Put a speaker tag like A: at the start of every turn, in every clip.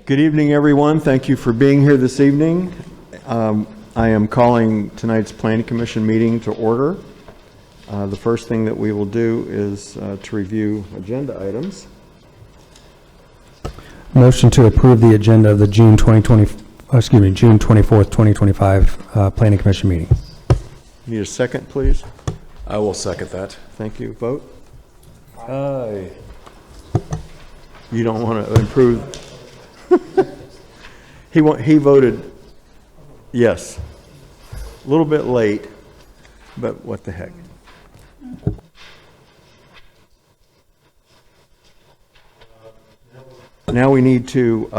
A: Good evening, everyone. Thank you for being here this evening. I am calling tonight's Planning Commission meeting to order. The first thing that we will do is to review agenda items.
B: Motion to approve the agenda of the June 24th, 2025 Planning Commission meeting.
A: Need a second, please?
C: I will second that.
A: Thank you. Vote.
C: Aye.
A: You don't want to improve? He voted yes. A little bit late, but what the heck. Now we need to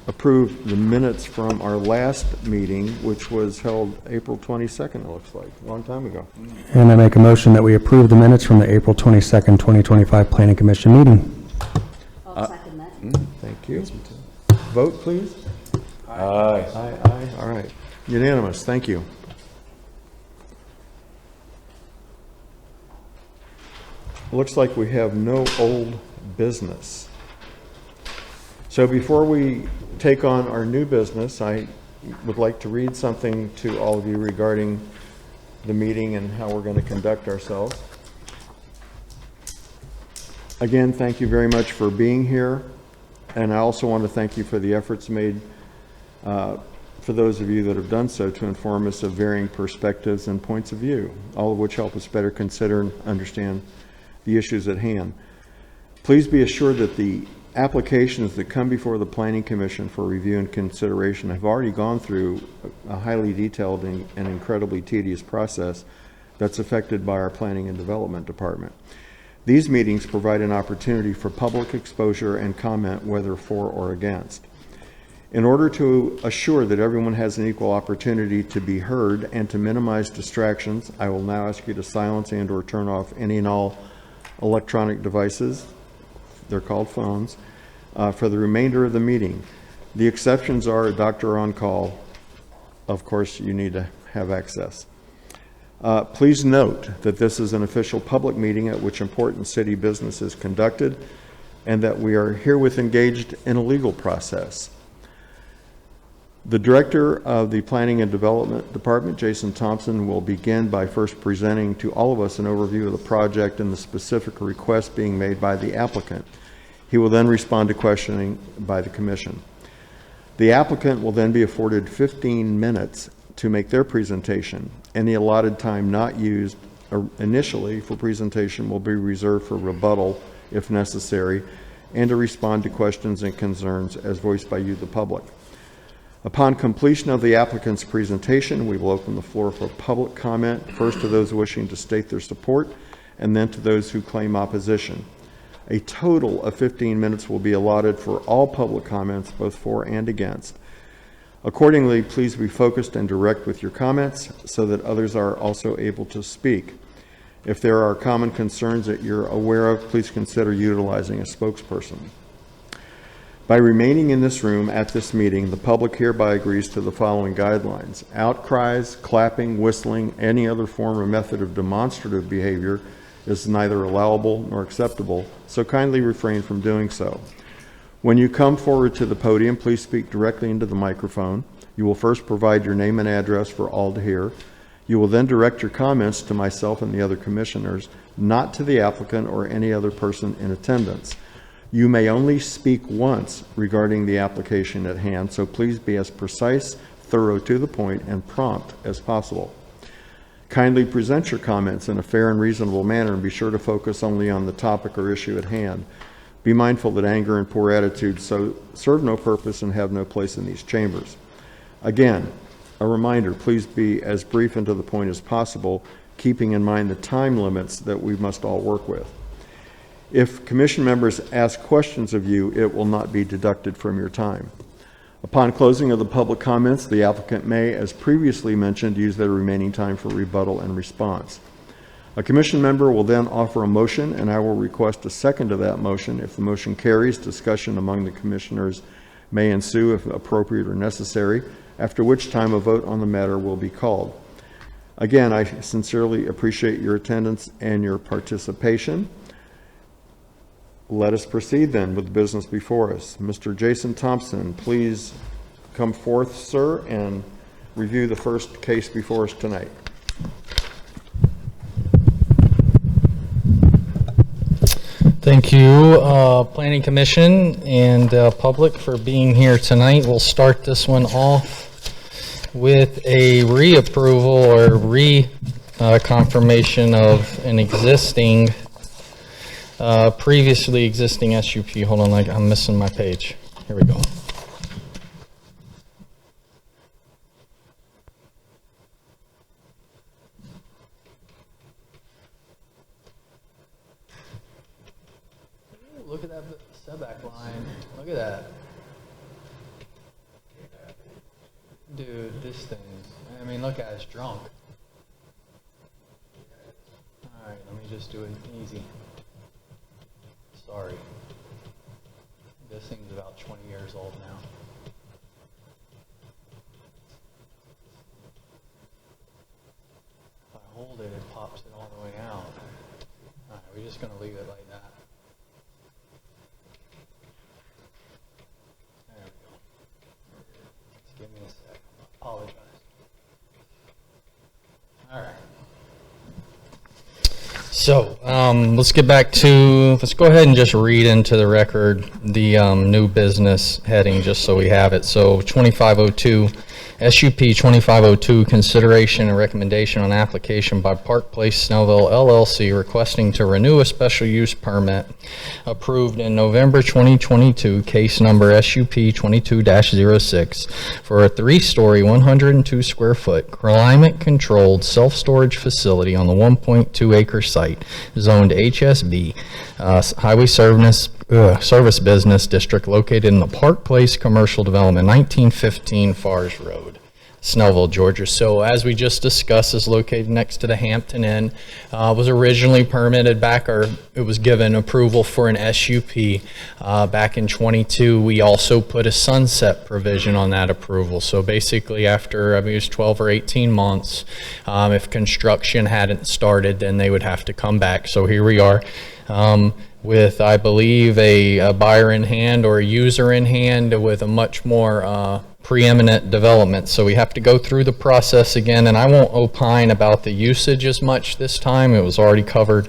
A: approve the minutes from our last meeting, which was held April 22nd, it looks like, a long time ago.
B: And I make a motion that we approve the minutes from the April 22nd, 2025 Planning Commission meeting.
D: I'll second that.
A: Thank you. Vote, please.
C: Aye.
A: Aye, aye. All right. Unanimous. Thank you. Looks like we have no old business. So before we take on our new business, I would like to read something to all of you regarding the meeting and how we're going to conduct ourselves. Again, thank you very much for being here. And I also want to thank you for the efforts made for those of you that have done so to inform us of varying perspectives and points of view, all of which help us better consider and understand the issues at hand. Please be assured that the applications that come before the Planning Commission for review and consideration have already gone through a highly detailed and incredibly tedious process that's affected by our Planning and Development Department. These meetings provide an opportunity for public exposure and comment, whether for or against. In order to assure that everyone has an equal opportunity to be heard and to minimize distractions, I will now ask you to silence and/or turn off any and all electronic devices, they're called phones, for the remainder of the meeting. The exceptions are a doctor on call. Of course, you need to have access. Please note that this is an official public meeting at which important city business is conducted and that we are herewith engaged in a legal process. The Director of the Planning and Development Department, Jason Thompson, will begin by first presenting to all of us an overview of the project and the specific requests being made by the applicant. He will then respond to questioning by the Commission. The applicant will then be afforded 15 minutes to make their presentation. Any allotted time not used initially for presentation will be reserved for rebuttal if necessary and to respond to questions and concerns as voiced by you, the public. Upon completion of the applicant's presentation, we will open the floor for public comment, first to those wishing to state their support and then to those who claim opposition. A total of 15 minutes will be allotted for all public comments, both for and against. Accordingly, please be focused and direct with your comments so that others are also able to speak. If there are common concerns that you're aware of, please consider utilizing a spokesperson. By remaining in this room at this meeting, the public hereby agrees to the following guidelines. Outcries, clapping, whistling, any other form or method of demonstrative behavior is neither allowable nor acceptable, so kindly refrain from doing so. When you come forward to the podium, please speak directly into the microphone. You will first provide your name and address for all to hear. You will then direct your comments to myself and the other commissioners, not to the applicant or any other person in attendance. You may only speak once regarding the application at hand, so please be as precise, thorough, to the point, and prompt as possible. Kindly present your comments in a fair and reasonable manner and be sure to focus only on the topic or issue at hand. Be mindful that anger and poor attitudes serve no purpose and have no place in these chambers. Again, a reminder, please be as brief and to the point as possible, keeping in mind the time limits that we must all work with. If commission members ask questions of you, it will not be deducted from your time. Upon closing of the public comments, the applicant may, as previously mentioned, use their remaining time for rebuttal and response. A commission member will then offer a motion, and I will request a second to that motion. If the motion carries, discussion among the commissioners may ensue if appropriate or necessary, after which time a vote on the matter will be called. Again, I sincerely appreciate your attendance and your participation. Let us proceed then with the business before us. Mr. Jason Thompson, please come forth, sir, and review the first case before us tonight.
E: Thank you, Planning Commission and public for being here tonight. We'll start this one off with a reapproval or confirmation of an existing, previously existing SUP. Hold on, I'm missing my page. Here we go. Look at that setback line. Look at that. Dude, this thing, I mean, look at it, it's drunk. Alright, let me just do it easy. Sorry. This thing's about 20 years old now. If I hold it, it pops it all the way out. Alright, we're just going to leave it like that. There we go. Just give me a sec. Apologize. All right. So let's get back to, let's go ahead and just read into the record the new business heading just so we have it. So 2502, SUP 2502, consideration and recommendation on application by Park Place Snellville LLC requesting to renew a special use permit approved in November 2022, case number SUP 22-06, for a 3-story, 102 square foot, climate controlled self-storage facility on the 1.2 acre site zoned HSB, Highway Service Business District located in the Park Place Commercial Development, 1915 Fars Road, Snellville, Georgia. So as we just discussed, is located next to the Hampton Inn. Was originally permitted back, or it was given approval for an SUP back in 22. We also put a sunset provision on that approval. So basically after, I mean, it was 12 or 18 months, if construction hadn't started, then they would have to come back. So here we are. With, I believe, a buyer in hand or a user in hand with a much more preeminent development. So we have to go through the process again, and I won't opine about the usage as much this time. It was already covered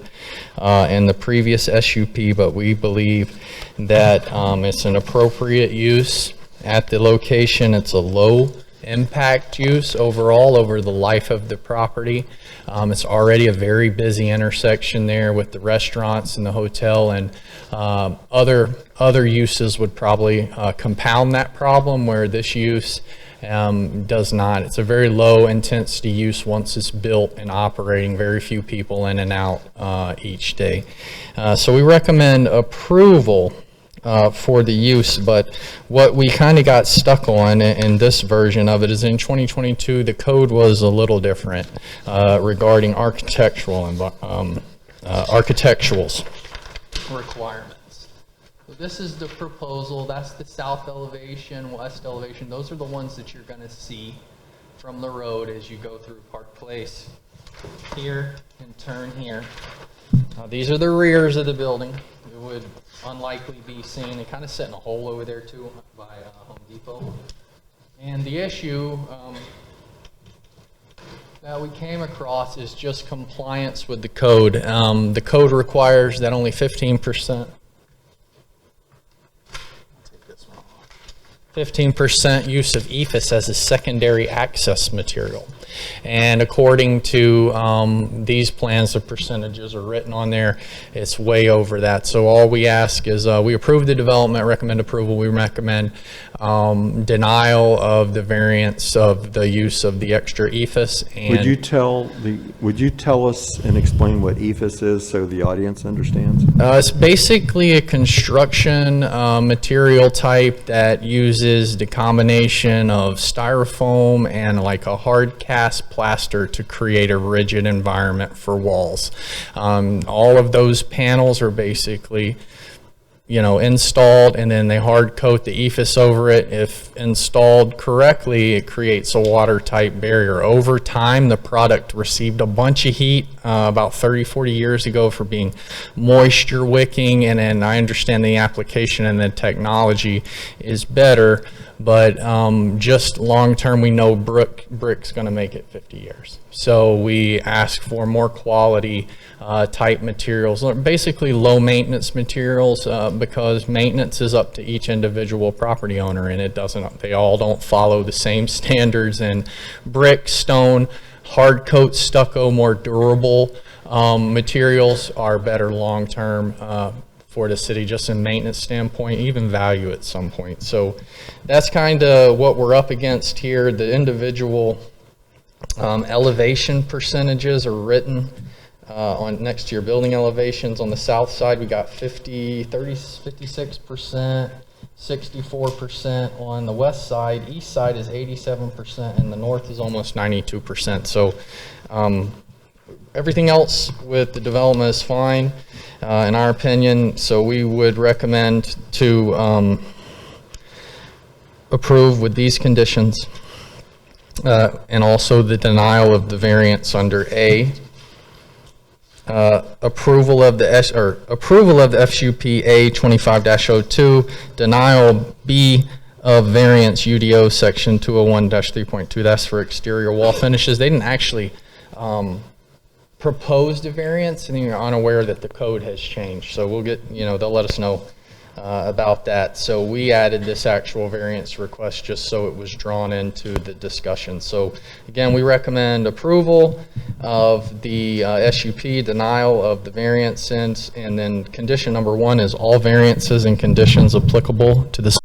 E: in the previous SUP, but we believe that it's an appropriate use at the location. It's a low impact use overall over the life of the property. It's already a very busy intersection there with the restaurants and the hotel, and other uses would probably compound that problem, where this use does not. It's a very low intensity use once it's built and operating, very few people in and out each day. So we recommend approval for the use, but what we kind of got stuck on in this version of it is in 2022 the code was a little different regarding architectural architecturals requirements. So this is the proposal. That's the south elevation, west elevation. Those are the ones that you're going to see from the road as you go through Park Place here and turn here. These are the rears of the building. It would unlikely be seen. They kind of sit in a hole over there too by Home Depot. And the issue that we came across is just compliance with the code. The code requires that only 15%. 15% use of EFS as a secondary access material. And according to these plans, the percentages are written on there. It's way over that. So all we ask is we approve the development, recommend approval. We recommend denial of the variance of the use of the extra EFS. And
A: Would you tell us and explain what EFS is so the audience understands?
E: It's basically a construction material type that uses the combination of styrofoam and like a hard cast plaster to create a rigid environment for walls. All of those panels are basically installed, and then they hard coat the ephes over it. If installed correctly, it creates a watertight barrier. Over time, the product received a bunch of heat about 30, 40 years ago for being moisture wicking, and then I understand the application and the technology is better, but just long term, we know brick's going to make it 50 years. So we ask for more quality type materials, basically low maintenance materials, because maintenance is up to each individual property owner, and they all don't follow the same standards. And brick, stone, hard coat, stucco, more durable materials are better long term for the city, just in maintenance standpoint, even value at some point. So that's kind of what we're up against here. The individual elevation percentages are written on next to your building elevations. On the south side, we got 56%, 64%. On the west side, east side is 87%, and the north is almost 92%. So everything else with the development is fine, in our opinion. So we would recommend to approve with these conditions, and also the denial of the variance under A. Approval of the FUP A 25-02, denial B of variance UDO section 201-3.2. That's for exterior wall finishes. They didn't actually propose the variance, and you're unaware that the code has changed. So we'll get, they'll let us know about that. So we added this actual variance request just so it was drawn into the discussion. So again, we recommend approval of the SUP, denial of the variances, and then condition number 1 is all variances and conditions applicable to the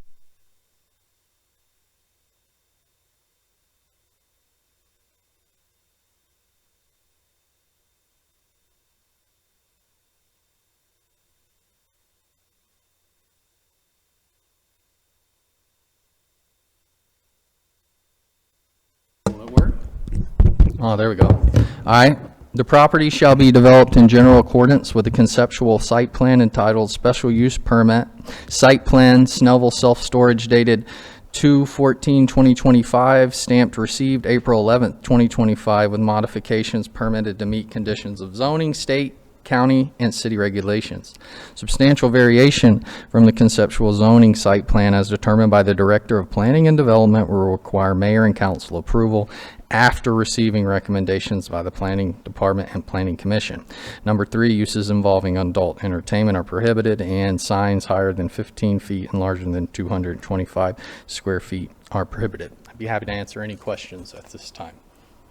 E: Oh, there we go. All right. The property shall be developed in general accordance with the conceptual site plan entitled Special Use Permit, Site Plan, Snellville Self-Storage dated 2/14/2025, stamped received April 11th, 2025, with modifications permitted to meet conditions of zoning, state, county, and city regulations. Substantial variation from the conceptual zoning site plan as determined by the Director of Planning and Development will require mayor and council approval after receiving recommendations by the Planning Department and Planning Commission. Number 3, uses involving adult entertainment are prohibited, and signs higher than 15 feet and larger than 225 square feet are prohibited. I'd be happy to answer any questions at this time.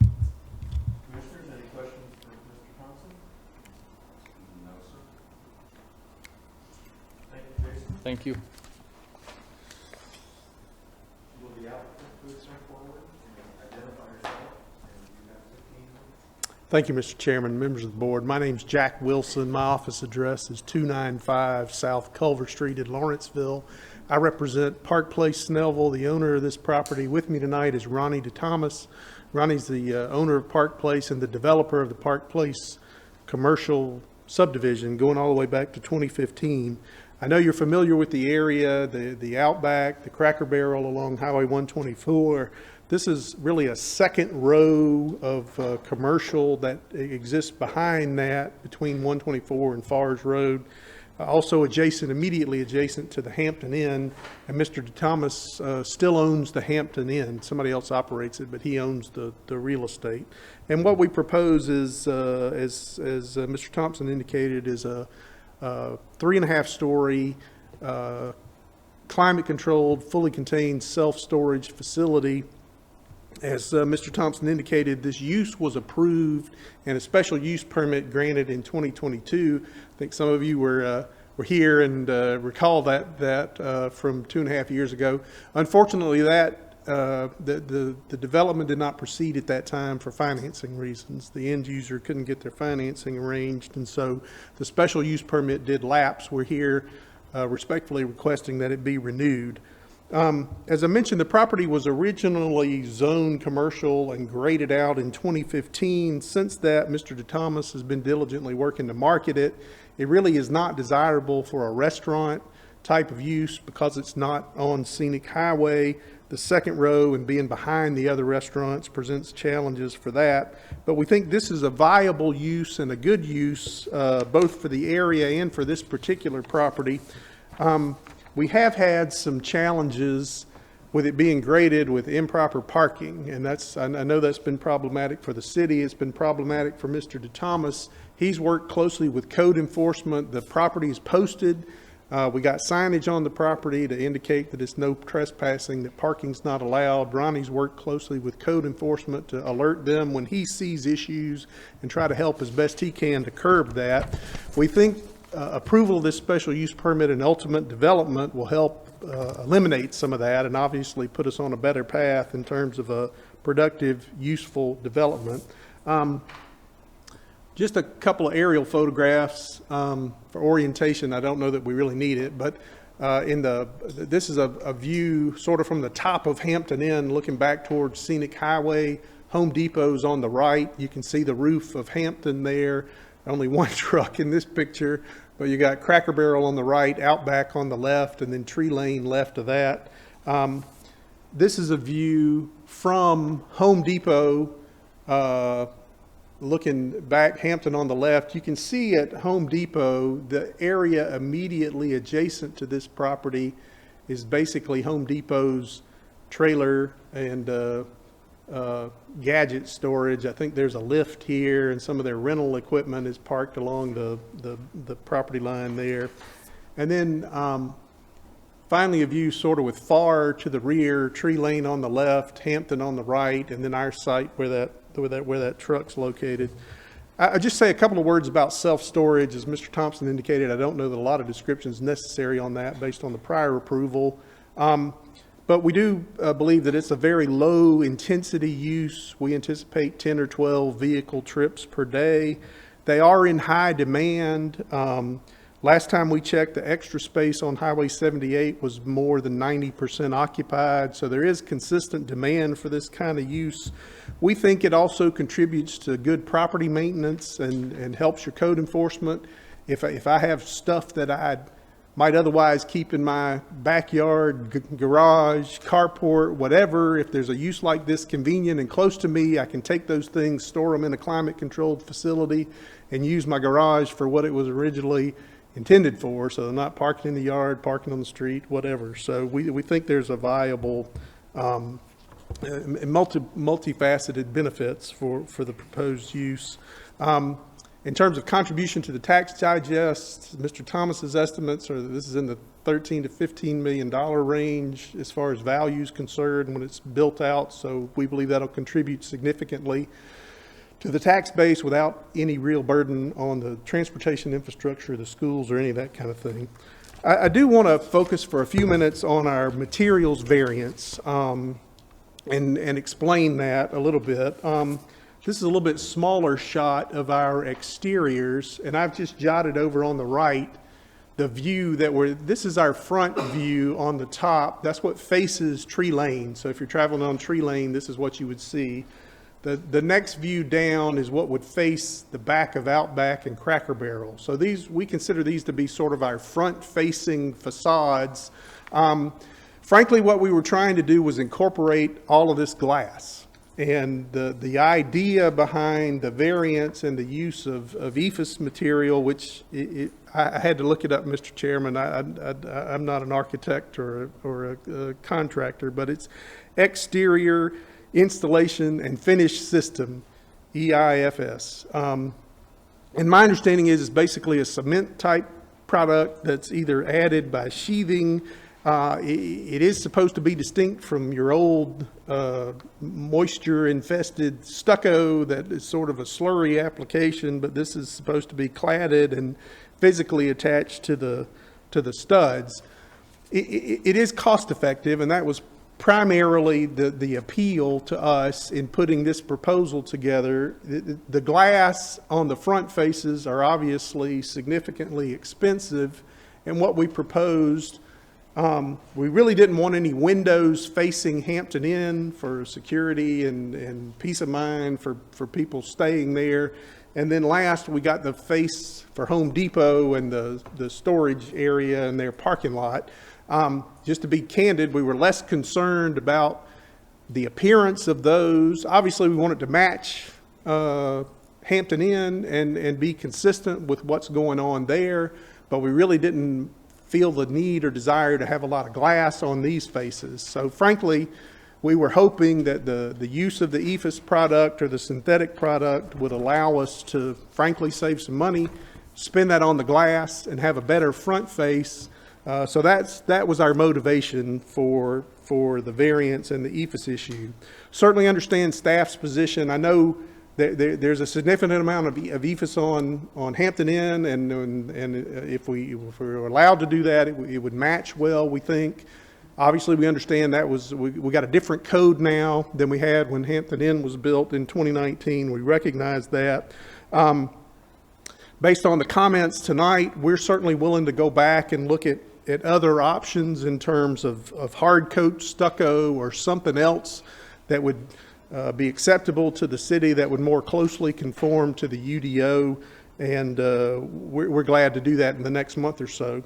A: Commissioners, any questions for Mr. Thompson? No, sir. Thank you, Jason.
E: Thank you.
A: Will the applicant please come forward and identify yourself, and you have 15 minutes.
F: Thank you, Mr. Chairman, members of the board. My name's Jack Wilson. My office address is 295 South Culver Street in Lawrenceville. I represent Park Place Snellville, the owner of this property. With me tonight is Ronnie DeThomas. Ronnie's the owner of Park Place and the developer of the Park Place commercial subdivision going all the way back to 2015. I know you're familiar with the area, the Outback, the Cracker Barrel along Highway 124. This is really a second row of commercial that exists behind that between 124 and Fars Road. Also immediately adjacent to the Hampton Inn, and Mr. DeThomas still owns the Hampton Inn. Somebody else operates it, but he owns the real estate. And what we propose is, as Mr. Thompson indicated, is a 3.5-story climate-controlled, fully contained self-storage facility. As Mr. Thompson indicated, this use was approved and a special use permit granted in 2022. I think some of you were here and recall that from 2.5 years ago. Unfortunately, the development did not proceed at that time for financing reasons. The end user couldn't get their financing arranged, and so the special use permit did lapse. We're here respectfully requesting that it be renewed. As I mentioned, the property was originally zoned commercial and graded out in 2015. Since that, Mr. DeThomas has been diligently working to market it. It really is not desirable for a restaurant. type of use because it's not on scenic highway. The second row and being behind the other restaurants presents challenges for that. But we think this is a viable use and a good use, both for the area and for this particular property. We have had some challenges with it being graded with improper parking, and I know that's been problematic for the city. It's been problematic for Mr. DeThomas. He's worked closely with code enforcement. The property is posted. We got signage on the property to indicate that it's no trespassing, that parking's not allowed. Ronnie's worked closely with code enforcement to alert them when he sees issues and try to help as best he can to curb that. We think approval of this special use permit and ultimate development will help eliminate some of that and obviously put us on a better path in terms of a productive, useful development. Just a couple of aerial photographs for orientation. I don't know that we really need it, but this is a view sort of from the top of Hampton Inn looking back towards Scenic Highway. Home Depot's on the right. You can see the roof of Hampton there. Only one truck in this picture, but you got Cracker Barrel on the right, Outback on the left, and then Tree Lane left of that. This is a view from Home Depot, looking back, Hampton on the left. You can see at Home Depot, the area immediately adjacent to this property is basically Home Depot's trailer and gadget storage. I think there's a lift here, and some of their rental equipment is parked along the property line there. And then finally a view sort of with far to the rear, Tree Lane on the left, Hampton on the right, and then our site where that truck's located. I'll just say a couple of words about self-storage. As Mr. Thompson indicated, I don't know that a lot of description is necessary on that based on the prior approval. But we do believe that it's a very low intensity use. We anticipate 10 or 12 vehicle trips per day. They are in high demand. Last time we checked, the extra space on Highway 78 was more than 90% occupied. So there is consistent demand for this kind of use. We think it also contributes to good property maintenance and helps your code enforcement. If I have stuff that I might otherwise keep in my backyard, garage, carport, whatever, if there's a use like this convenient and close to me, I can take those things, store them in a climate-controlled facility, and use my garage for what it was originally intended for. So they're not parking in the yard, parking on the street, whatever. So we think there's a viable multifaceted benefits for the proposed use. In terms of contribution to the tax digest, Mr. Thomas's estimates are that this is in the $13 to $15 million range as far as value is concerned when it's built out. So we believe that'll contribute significantly to the tax base without any real burden on the transportation infrastructure, the schools, or any of that kind of thing. I do want to focus for a few minutes on our materials variance and explain that a little bit. This is a little bit smaller shot of our exteriors, and I've just jotted over on the right the view this is our front view on the top. That's what faces Tree Lane. So if you're traveling on Tree Lane, this is what you would see. The next view down is what would face the back of Outback and Cracker Barrel. So we consider these to be sort of our front-facing facades. Frankly, what we were trying to do was incorporate all of this glass. And the idea behind the variance and the use of EFS material, which I had to look it up, Mr. Chairman. I'm not an architect or a contractor, but it's exterior installation and finish system, EIFS. And my understanding is it's basically a cement type product that's either added by sheathing. It is supposed to be distinct from your old moisture infested stucco that is sort of a slurry application, but this is supposed to be cladded and physically attached to the studs. It is cost effective, and that was primarily the appeal to us in putting this proposal together. The glass on the front faces are obviously significantly expensive, and what we proposed, we really didn't want any windows facing Hampton Inn for security and peace of mind for people staying there. And then last, we got the face for Home Depot and the storage area and their parking lot. Just to be candid, we were less concerned about the appearance of those. Obviously, we wanted to match Hampton Inn and be consistent with what's going on there, but we really didn't feel the need or desire to have a lot of glass on these faces. So frankly, we were hoping that the use of the EFS product or the synthetic product would allow us to frankly save some money, spend that on the glass, and have a better front face. So that was our motivation for the variance and the EFS issue. Certainly understand staff's position. I know there's a significant amount of EFS on Hampton Inn, and if we were allowed to do that, it would match well, we think. Obviously, we understand we got a different code now than we had when Hampton Inn was built in 2019. We recognize that. Based on the comments tonight, we're certainly willing to go back and look at other options in terms of hard coat stucco or something else that would be acceptable to the city, that would more closely conform to the UDO, and we're glad to do that in the next month or so.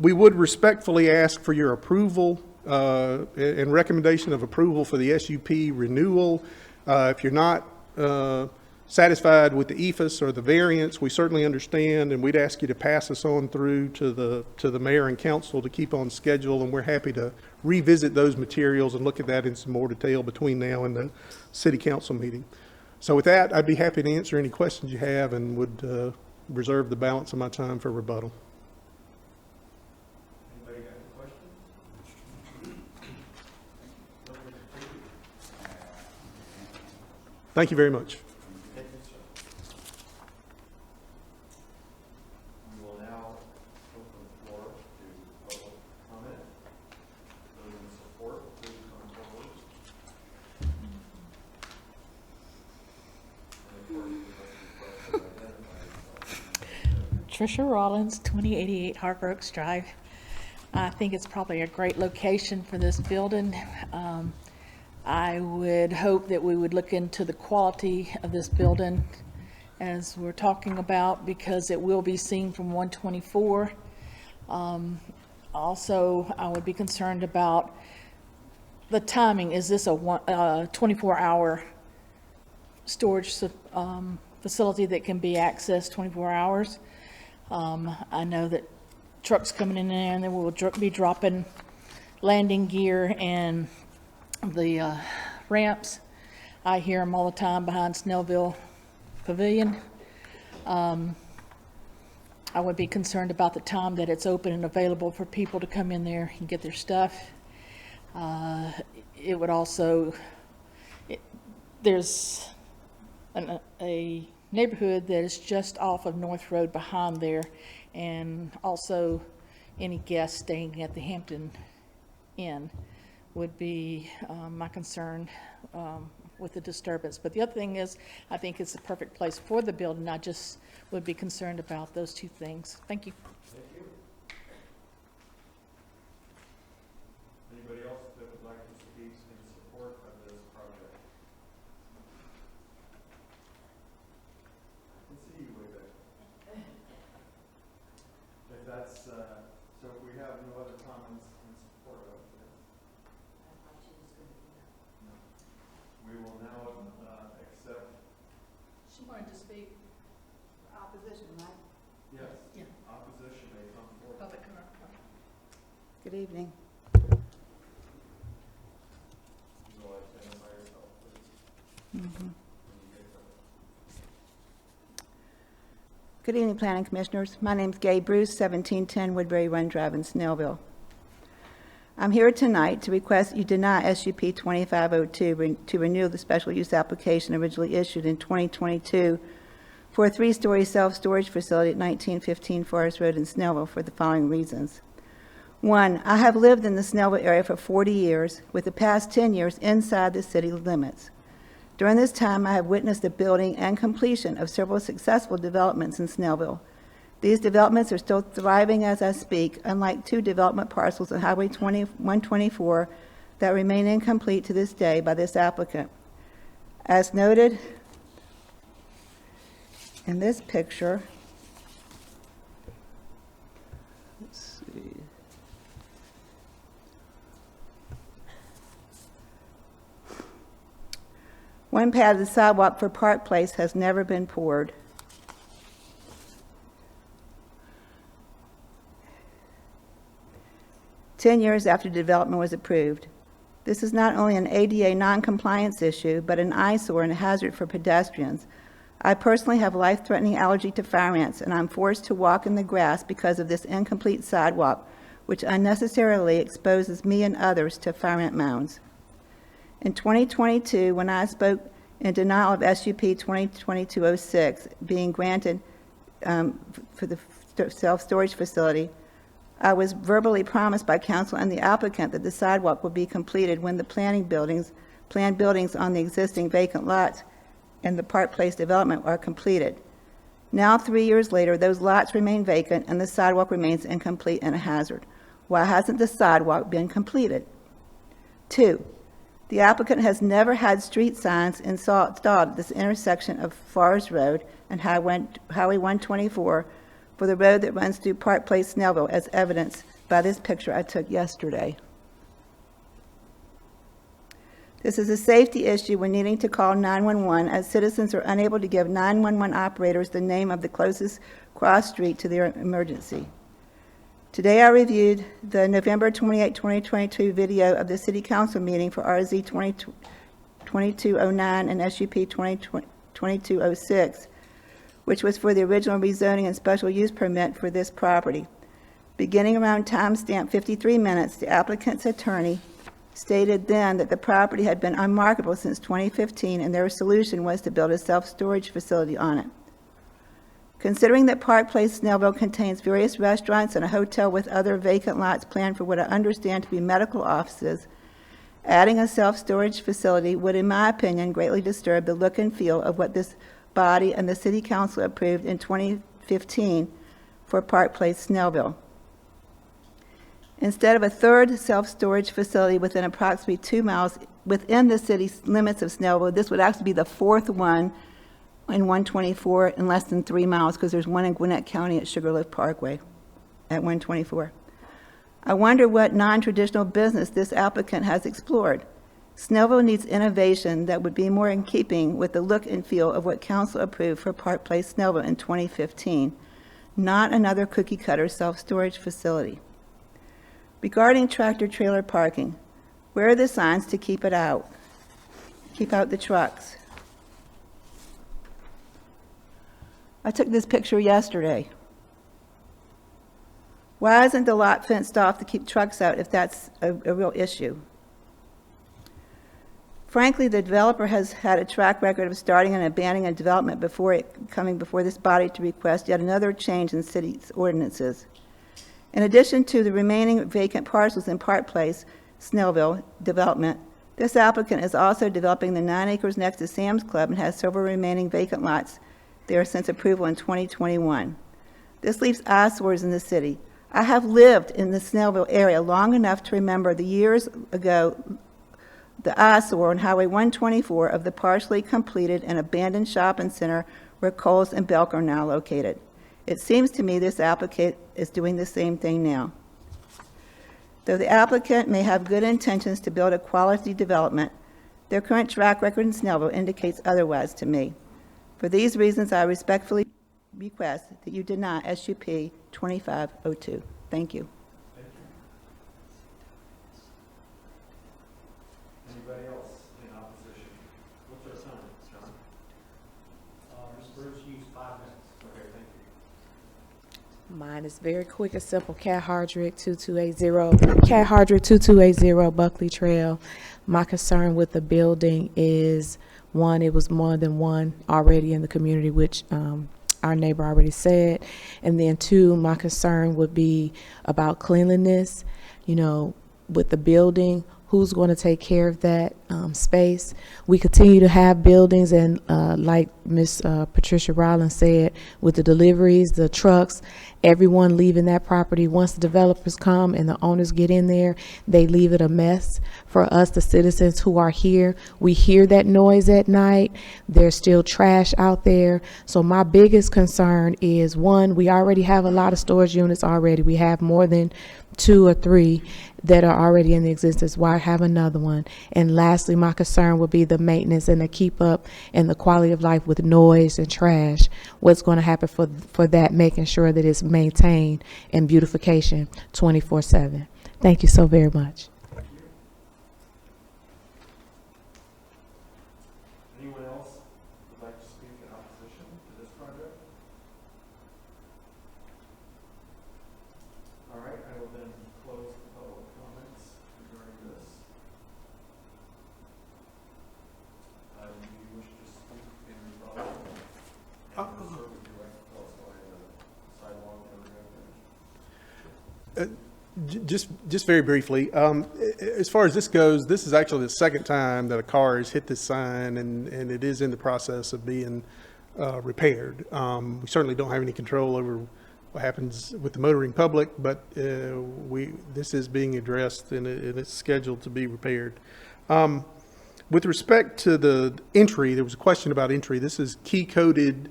F: We would respectfully ask for your approval and recommendation of approval for the SUP renewal. If you're not satisfied with the EFS or the variance, we certainly understand, and we'd ask you to pass us on through to the mayor and council to keep on schedule, and we're happy to revisit those materials and look at that in some more detail between now and the city council meeting. So with that, I'd be happy to answer any questions you have and would reserve the balance of my time for rebuttal.
A: Anybody got any questions?
F: Thank you very much.
A: We will now open the floor to public comment. Those in support, please come forward. And of course, we must request to identify yourself.
D: Tricia Rollins, 2088 Harbor Oaks Drive. I think it's probably a great location for this building. I would hope that we would look into the quality of this building as we're talking about, because it will be seen from 124. Also, I would be concerned about the timing. Is this a 24-hour storage facility that can be accessed 24 hours? I know that trucks coming in there, and they will be dropping landing gear and the ramps. I hear them all the time behind Snellville Pavilion. I would be concerned about the time that it's open and available for people to come in there and get their stuff. It would also, there's a neighborhood that is just off of North Road behind there, and also any guests staying at the Hampton Inn would be my concern with the disturbance. But the other thing is, I think it's the perfect place for the building. I just would be concerned about those two things. Thank you.
A: Thank you. Anybody else that would like to speak in support of this project? I can see you way back. If that's, so if we have no other comments in support of this, we will now accept.
D: She wanted to speak.
G: Opposition, right?
A: Yes.
D: Yeah.
A: Opposition may come forward.
D: Public comment.
G: Good evening.
A: You will identify yourself, please.
G: Good evening, Planning Commissioners. My name's Gay Bruce, 1710 Woodbury Run Drive in Snellville. I'm here tonight to request you deny SUP 2502 to renew the special use application originally issued in 2022 for a 3-story self-storage facility at 1915 Forest Road in Snellville for the following reasons. 1, I have lived in the Snellville area for 40 years, with the past 10 years inside the city limits. During this time, I have witnessed the building and completion of several successful developments in Snellville. These developments are still thriving as I speak, unlike 2 development parcels on Highway 124 that remain incomplete to this day by this applicant. As noted, In this picture, let's see. One pad of the sidewalk for Park Place has never been poured. Ten years after development was approved. This is not only an ADA non-compliance issue, but an eyesore and a hazard for pedestrians. I personally have life-threatening allergy to fire ants, and I'm forced to walk in the grass because of this incomplete sidewalk, which unnecessarily exposes me and others to fire ant mounds. In 2022, when I spoke in denial of SUP 2022-06 being granted for the self-storage facility, I was verbally promised by council and the applicant that the sidewalk would be completed when the planned buildings on the existing vacant lots and the Park Place development are completed. Now, 3 years later, those lots remain vacant and the sidewalk remains incomplete and a hazard. Why hasn't the sidewalk been completed? 2, the applicant has never had street signs installed at this intersection of Forest Road and Highway 124 for the road that runs through Park Place, Snellville, as evidenced by this picture I took yesterday. This is a safety issue when needing to call 911, as citizens are unable to give 911 operators the name of the closest cross street to their emergency. Today I reviewed the November 28, 2022 video of the City Council meeting for RZ 2209 and SUP 2206, which was for the original rezoning and special use permit for this property. Beginning around timestamp 53 minutes, the applicant's attorney stated then that the property had been unmarketable since 2015 and their solution was to build a self-storage facility on it. Considering that Park Place, Snellville contains various restaurants and a hotel with other vacant lots planned for what I understand to be medical offices, adding a self-storage facility would, in my opinion, greatly disturb the look and feel of what this body and the City Council approved in 2015 for Park Place, Snellville. Instead of a third self-storage facility within approximately 2 miles within the city limits of Snellville, this would actually be the fourth one in 124 in less than 3 miles, because there's one in Gwinnett County at Sugarloaf Parkway at 124. I wonder what non-traditional business this applicant has explored. Snellville needs innovation that would be more in keeping with the look and feel of what council approved for Park Place, Snellville in 2015, not another cookie-cutter self-storage facility. Regarding tractor-trailer parking, where are the signs to keep it out? Keep out the trucks. I took this picture yesterday. Why isn't the lot fenced off to keep trucks out if that's a real issue? Frankly, the developer has had a track record of starting and abandoning a development before coming before this body to request yet another change in city's ordinances. In addition to the remaining vacant parcels in Park Place, Snellville development, this applicant is also developing the 9 acres next to Sam's Club and has several remaining vacant lots there since approval in 2021. This leaves eyesores in the city. I have lived in the Snellville area long enough to remember the years ago the eyesore on Highway 124 of the partially completed and abandoned shopping center where Kohl's and Belk are now located. It seems to me this applicant is doing the same thing now. Though the applicant may have good intentions to build a quality development, their current track record in Snellville indicates otherwise to me. For these reasons, I respectfully request that you deny SUP 2502. Thank you.
A: Anybody else in opposition? What's our time, John? Ms. Bruce, use 5 minutes. Okay, thank you.
H: Mine is very quick and simple. Cat Hardrick 2280 Buckley Trail. My concern with the building is, one, it was more than one already in the community, which our neighbor already said. And then 2, my concern would be about cleanliness. You know, with the building, who's going to take care of that space. We continue to have buildings, and like Miss Patricia Rollins said, with the deliveries, the trucks, everyone leaving that property, once the developers come and the owners get in there, they leave it a mess. For us, the citizens who are here, we hear that noise at night. There's still trash out there. So my biggest concern is, one, we already have a lot of storage units already. We have more than 2 or 3 that are already in existence. Why have another one? And lastly, my concern would be the maintenance and the keep up and the quality of life with noise and trash. What's going to happen for that, making sure that it's maintained and beautification 24/7. Thank you so very much.
A: Anyone else would like to speak in opposition to this project? All right, I will then close the public comments regarding this. Do you wish to speak in rebuttal? And sir, would you like to tell us why the sidewalk never got finished?
F: Just very briefly, as far as this goes, this is actually the second time that a car has hit this sign, and it is in the process of being repaired. We certainly don't have any control over what happens with the motoring public, but this is being addressed, and it's scheduled to be repaired. With respect to the entry, there was a question about entry. This is key-coded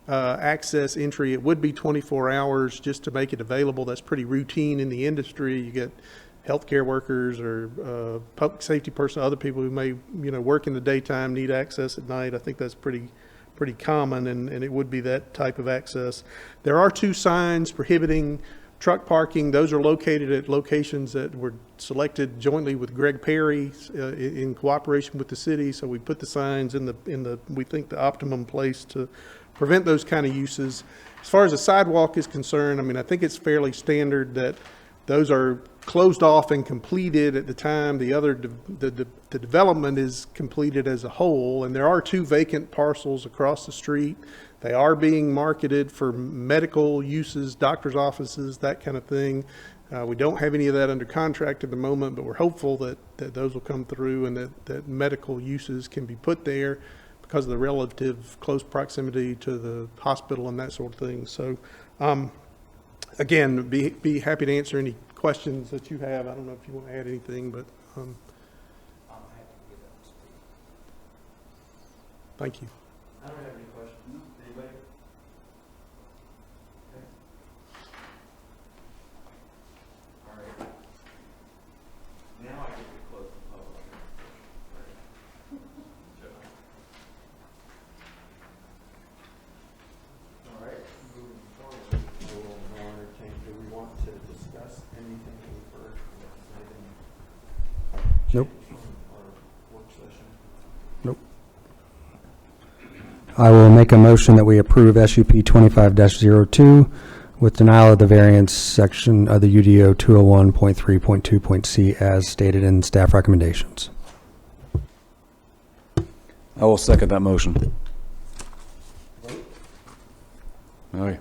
F: access entry. It would be 24 hours just to make it available. That's pretty routine in the industry. You get healthcare workers or public safety personnel, other people who may work in the daytime, need access at night. I think that's pretty common, and it would be that type of access. There are 2 signs prohibiting truck parking. Those are located at locations that were selected jointly with Greg Perry in cooperation with the city. So we put the signs in the we think the optimum place to prevent those kind of uses. As far as the sidewalk is concerned, I mean, I think it's fairly standard that those are closed off and completed at the time the development is completed as a whole. And there are 2 vacant parcels across the street. They are being marketed for medical uses, doctor's offices, that kind of thing. We don't have any of that under contract at the moment, but we're hopeful that those will come through, and that medical uses can be put there because of the relative close proximity to the hospital and that sort of thing. So, again, be happy to answer any questions that you have. I don't know if you want to add anything, but thank you.
A: I don't have any questions. Anybody? Okay. All right. Now I get to close the public hearing. All right, moving forward, we'll now entertain, do we want to discuss anything further?
B: Nope.
A: Or work session?
B: Nope. I will make a motion that we approve SUP 25-02 with denial of the variance section of the UDO 201.3.2.c as stated in staff recommendations.
C: I will second that motion. Aye.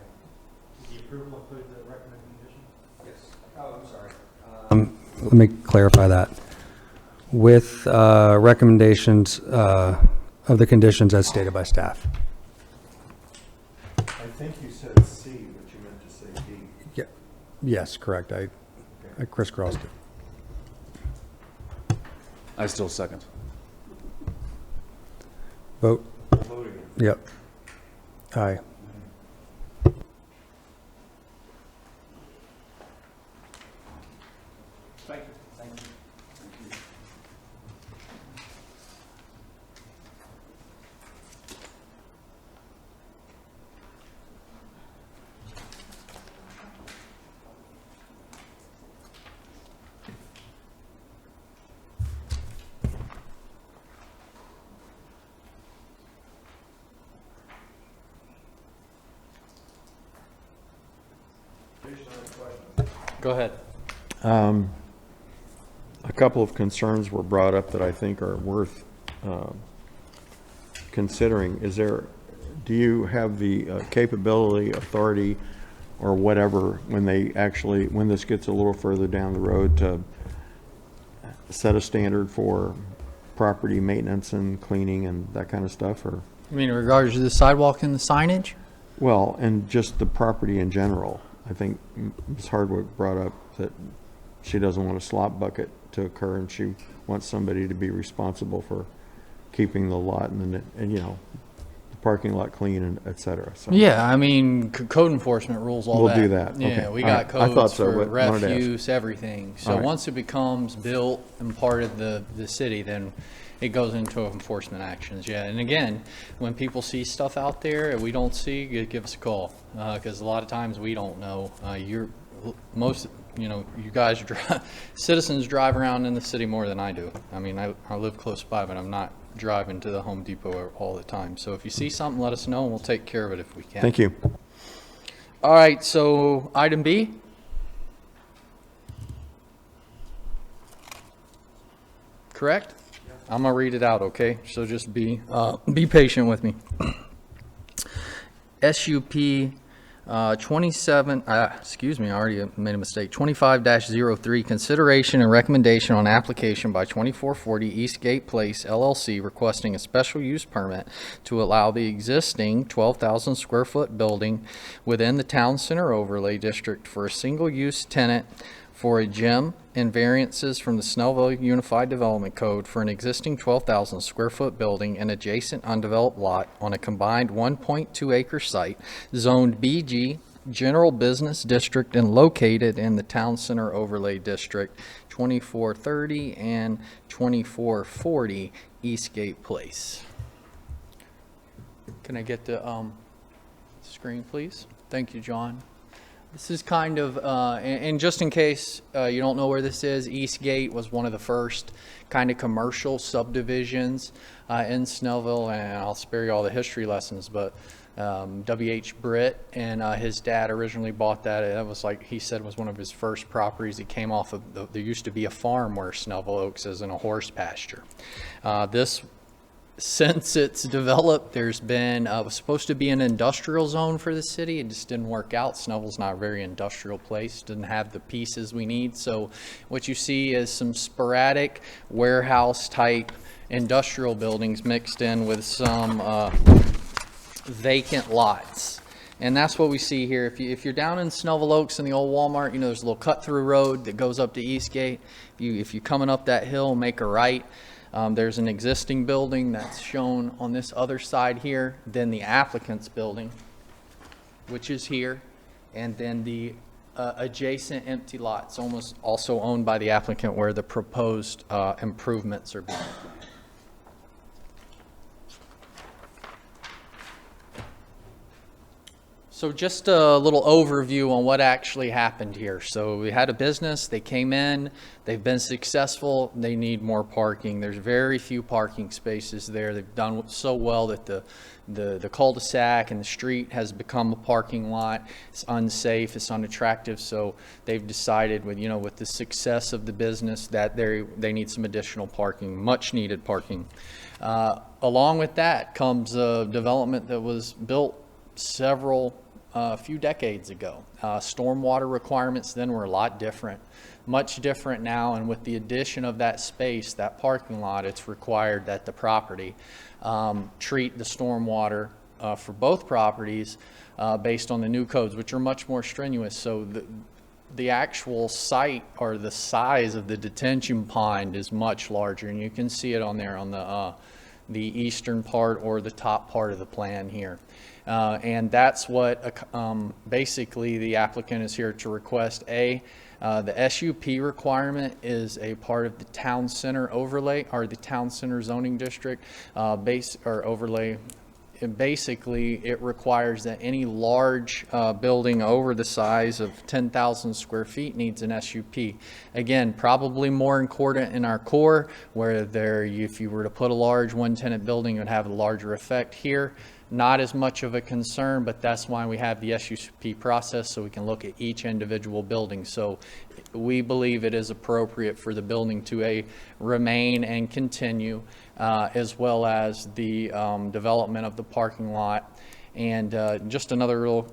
A: The approval include the recommended condition? Yes. Oh, I'm sorry.
B: Let me clarify that. With recommendations of the conditions as stated by staff.
A: I think you said C, but you meant to say D.
B: Yeah. Yes, correct. I crisscrossed it.
C: I still second.
B: Vote.
A: Vote again.
B: Yep. Aye.
A: Thank you. Thank you.
E: Go ahead.
A: A couple of concerns were brought up that I think are worth considering. Do you have the capability, authority, or whatever, when this gets a little further down the road, to set a standard for property maintenance and cleaning and that kind of stuff, or,
I: I mean, in regards to the sidewalk and the signage?
A: well, and just the property in general? I think Ms. Hardwick brought up that she doesn't want a slop bucket to occur, and she wants somebody to be responsible for keeping the lot and you know, the parking lot clean and et cetera. So
I: Yeah, I mean, code enforcement rules all
A: We'll
I: that.
A: do that. Okay.
I: Yeah, we
A: All
I: got
A: right. I thought
I: codes
A: so,
I: for
A: but wanted to ask.
I: refuse, everything. So
A: All right.
I: once it becomes built and part of the city, then it goes into enforcement actions, yeah. And again, when people see stuff out there and we don't see, give us a call, because a lot of times we don't know. You guys, citizens drive around in the city more than I do. I mean, I live close by, but I'm not driving to the Home Depot all the time. So if you see something, let us know, and we'll take care of it if we can.
A: thank you.
I: All right, so item B. Correct? I'm gonna read it out, okay? So just be patient with me. SUP 27, excuse me, I already made a mistake. 25-03, consideration and recommendation on application by 2440 Eastgate Place LLC requesting a special use permit to allow the existing 12,000 square foot building within the Town Center Overlay District for a single use tenant for a gym and variances from the Snellville Unified Development Code for an existing 12,000 square foot building and adjacent undeveloped lot on a combined 1.2 acre site zoned BG General Business District and located in the Town Center Overlay District, 2430 and 2440 Eastgate Place. Can I get the screen, please? Thank you, John. This is kind of, and just in case you don't know where this is, Eastgate was one of the first kind of commercial subdivisions in Snellville, and I'll spare you all the history lessons, but W.H. Britt and his dad originally bought that. That was, like he said, was one of his first properties. It came off of, there used to be a farm where Snellville Oaks is in a horse pasture. Since it's developed, there's been, it was supposed to be an industrial zone for the city. It just didn't work out. Snellville's not a very industrial place, didn't have the pieces we need. So what you see is some sporadic warehouse type industrial buildings mixed in with some vacant lots. And that's what we see here. If you're down in Snellville Oaks in the old Walmart, you know, there's a little cut through road that goes up to Eastgate. If you're coming up that hill, make a right. There's an existing building that's shown on this other side here, then the applicant's building, which is here, and then the adjacent empty lots, almost also owned by the applicant, where the proposed improvements are being. So just a little overview on what actually happened here. So we had a business, they came in, they've been successful, they need more parking. There's very few parking spaces there. They've done so well that the cul-de-sac and the street has become a parking lot. It's unsafe, it's unattractive, so they've decided with the success of the business that they need some additional parking, much needed parking. Along with that comes a development that was built a few decades ago. Stormwater requirements then were a lot different, much different now, and with the addition of that space, that parking lot, it's required that the property treat the stormwater for both properties based on the new codes, which are much more strenuous. So the actual site or the size of the detention pond is much larger, and you can see it on there on the eastern part or the top part of the plan here. And that's what basically the applicant is here to request. The SUP requirement is a part of the town center overlay or the town center zoning district overlay. Basically, it requires that any large building over the size of 10,000 square feet needs an SUP. Again, probably more important in our core, where if you were to put a large one-tenant building, it would have a larger effect. Here, not as much of a concern, but that's why we have the SUP process, so we can look at each individual building. So we believe it is appropriate for the building to remain and continue, as well as the development of the parking lot. And just another real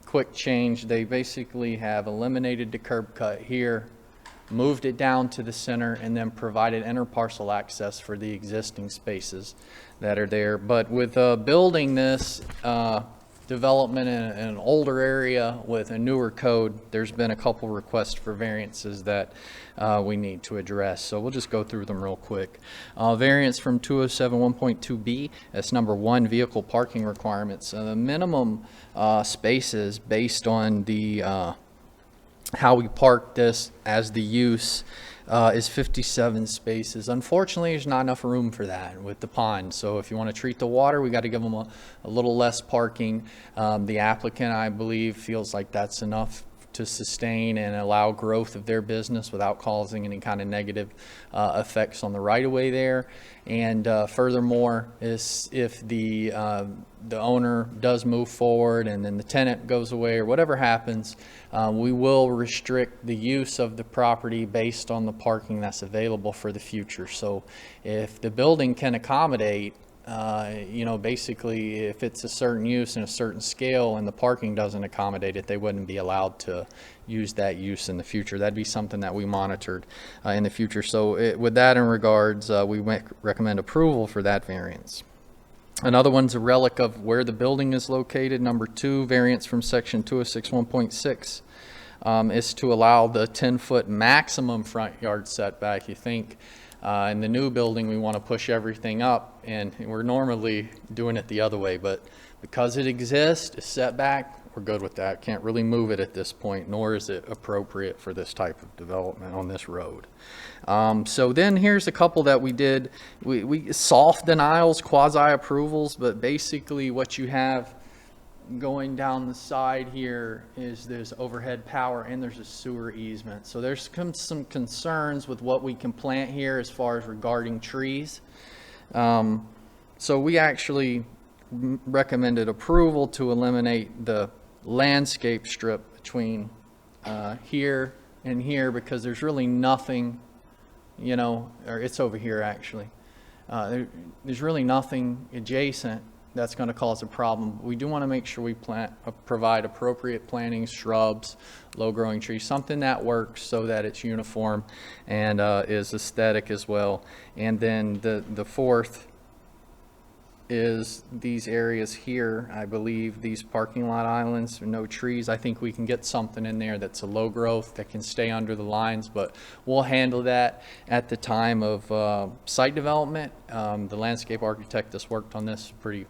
I: quick change, they basically have eliminated the curb cut here moved it down to the center, and then provided interparcel access for the existing spaces that are there. But with building this development in an older area with a newer code, there's been a couple requests for variances that we need to address. So we'll just go through them real quick. Variance from 207-1.2B, that's number 1, vehicle parking requirements. The minimum spaces based on the how we park this as the use is 57 spaces. Unfortunately, there's not enough room for that with the pond. So if you want to treat the water, we got to give them a little less parking. The applicant, I believe, feels like that's enough to sustain and allow growth of their business without causing any kind of negative effects on the right-of-way there. And furthermore, is if the owner does move forward and then the tenant goes away or whatever happens, we will restrict the use of the property based on the parking that's available for the future. So if the building can accommodate, you know, basically if it's a certain use and a certain scale and the parking doesn't accommodate it, they wouldn't be allowed to use that use in the future. That'd be something that we monitored in the future. So with that in regards, we recommend approval for that variance. Another one's a relic of where the building is located. Number 2, variance from section 206-1.6 is to allow the 10-foot maximum front yard setback. You think in the new building we want to push everything up, and we're normally doing it the other way, but because it exists, it's setback, we're good with that. Can't really move it at this point, nor is it appropriate for this type of development on this road. So then here's a couple that we did. We soft denials, quasi approvals, but basically what you have going down the side here is there's overhead power and there's a sewer easement. So there's some concerns with what we can plant here as far as regarding trees. So we actually recommended approval to eliminate the landscape strip between here and here, because there's really nothing, you know, or it's over here actually. There's really nothing adjacent that's going to cause a problem. We do want to make sure we provide appropriate plantings, shrubs, low-growing trees, something that works so that it's uniform and is aesthetic as well. And then the fourth is these areas here. I believe these parking lot islands, no trees. I think we can get something in there that's a low growth that can stay under the lines, but we'll handle that at the time of site development. The landscape architect that's worked on this pretty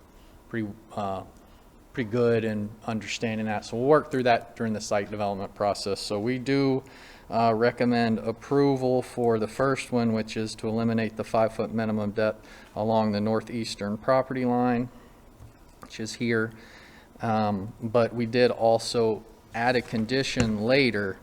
I: good in understanding that. So we'll work through that during the site development process. So we do recommend approval for the first one, which is to eliminate the 5-foot minimum depth along the northeastern property line, which is here. But we did also add a condition later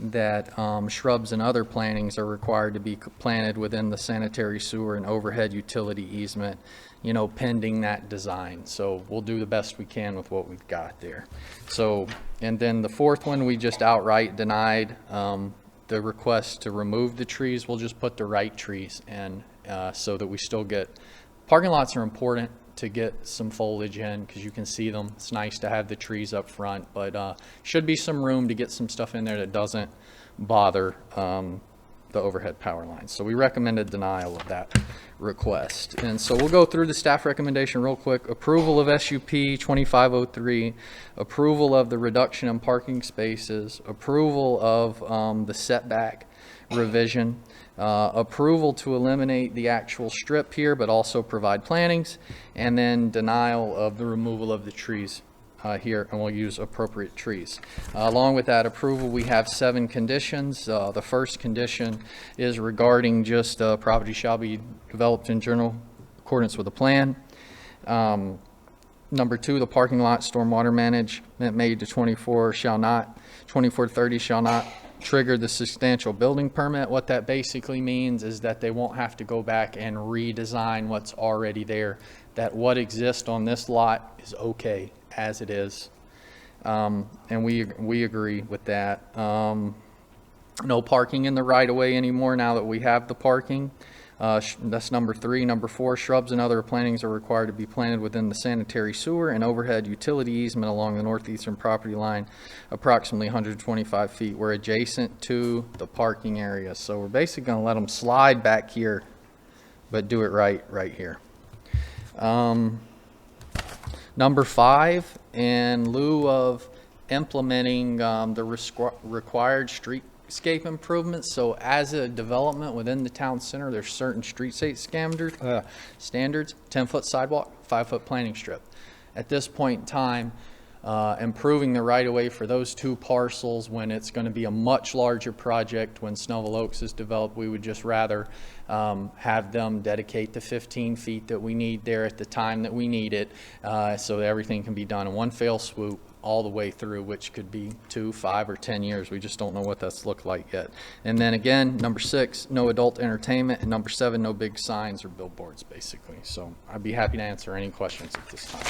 I: that shrubs and other plantings are required to be planted within the sanitary sewer and overhead utility easement, you know, pending that design. So we'll do the best we can with what we've got there. So, and then the fourth one, we just outright denied the request to remove the trees. We'll just put the right trees in so that we still get, parking lots are important to get some foliage in because you can see them. It's nice to have the trees up front, but should be some room to get some stuff in there that doesn't bother the overhead power lines. So we recommended denial of that request. And so we'll go through the staff recommendation real quick. Approval of SUP 2503, approval of the reduction in parking spaces, approval of the setback revision, approval to eliminate the actual strip here but also provide plantings, and then denial of the removal of the trees here, and we'll use appropriate trees. Along with that approval, we have 7 conditions. The first condition is regarding just property shall be developed in general accordance with the plan. Number 2, the parking lot stormwater management made to 2430 shall not trigger the substantial building permit. What that basically means is that they won't have to go back and redesign what's already there, that what exists on this lot is okay as it is. And we agree with that. No parking in the right of way anymore now that we have the parking. That's number 3. Number 4, shrubs and other plantings are required to be planted within the sanitary sewer and overhead utility easement along the northeastern property line, approximately 125 feet. We're adjacent to the parking area, so we're basically going to let them slide back here, but do it right here. Number 5, in lieu of implementing the required streetscape improvements, so as a development within the town center, there's certain streetscape standards, 10-foot sidewalk, 5-foot planting strip. At this point in time, improving the right-of-way for those 2 parcels when it's going to be a much larger project when Snellville Oaks is developed, we would just rather have them dedicate the 15 feet that we need there at the time that we need it, so that everything can be done in one fell swoop all the way through, which could be 2, 5, or 10 years. We just don't know what that's looked like yet. And then again, number 6, no adult entertainment, and number 7, no big signs or billboards, basically. So I'd be happy to answer any questions at this time.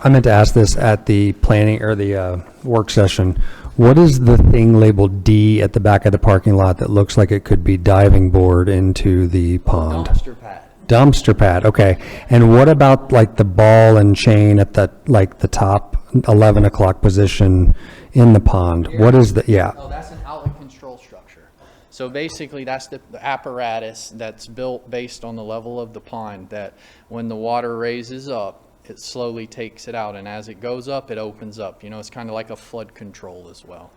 B: I meant to ask this at the planning or the work session. What is the thing labeled D at the back of the parking lot that looks like it could be diving board into the pond?
I: Dumpster pad.
B: Dumpster pad, okay. And what about like the ball and chain at the, like the top 11 o'clock position in the pond? What is the, yeah.
I: Oh, that's an outlet control structure. So basically, that's the apparatus that's built based on the level of the pond, that when the water raises up, it slowly takes it out, and as it goes up, it opens up. You know, it's kind of like a flood control as well.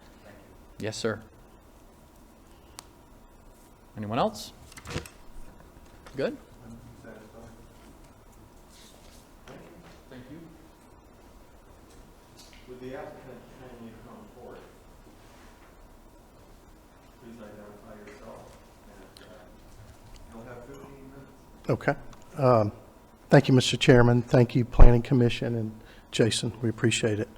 I: Yes, sir. Anyone else? Good? Thank you.
A: Would the applicant kindly come forward? Please identify yourself, and you'll have 15 minutes.
J: Okay. Thank you, Mr. Chairman. Thank you, Planning Commission, and Jason, we appreciate it.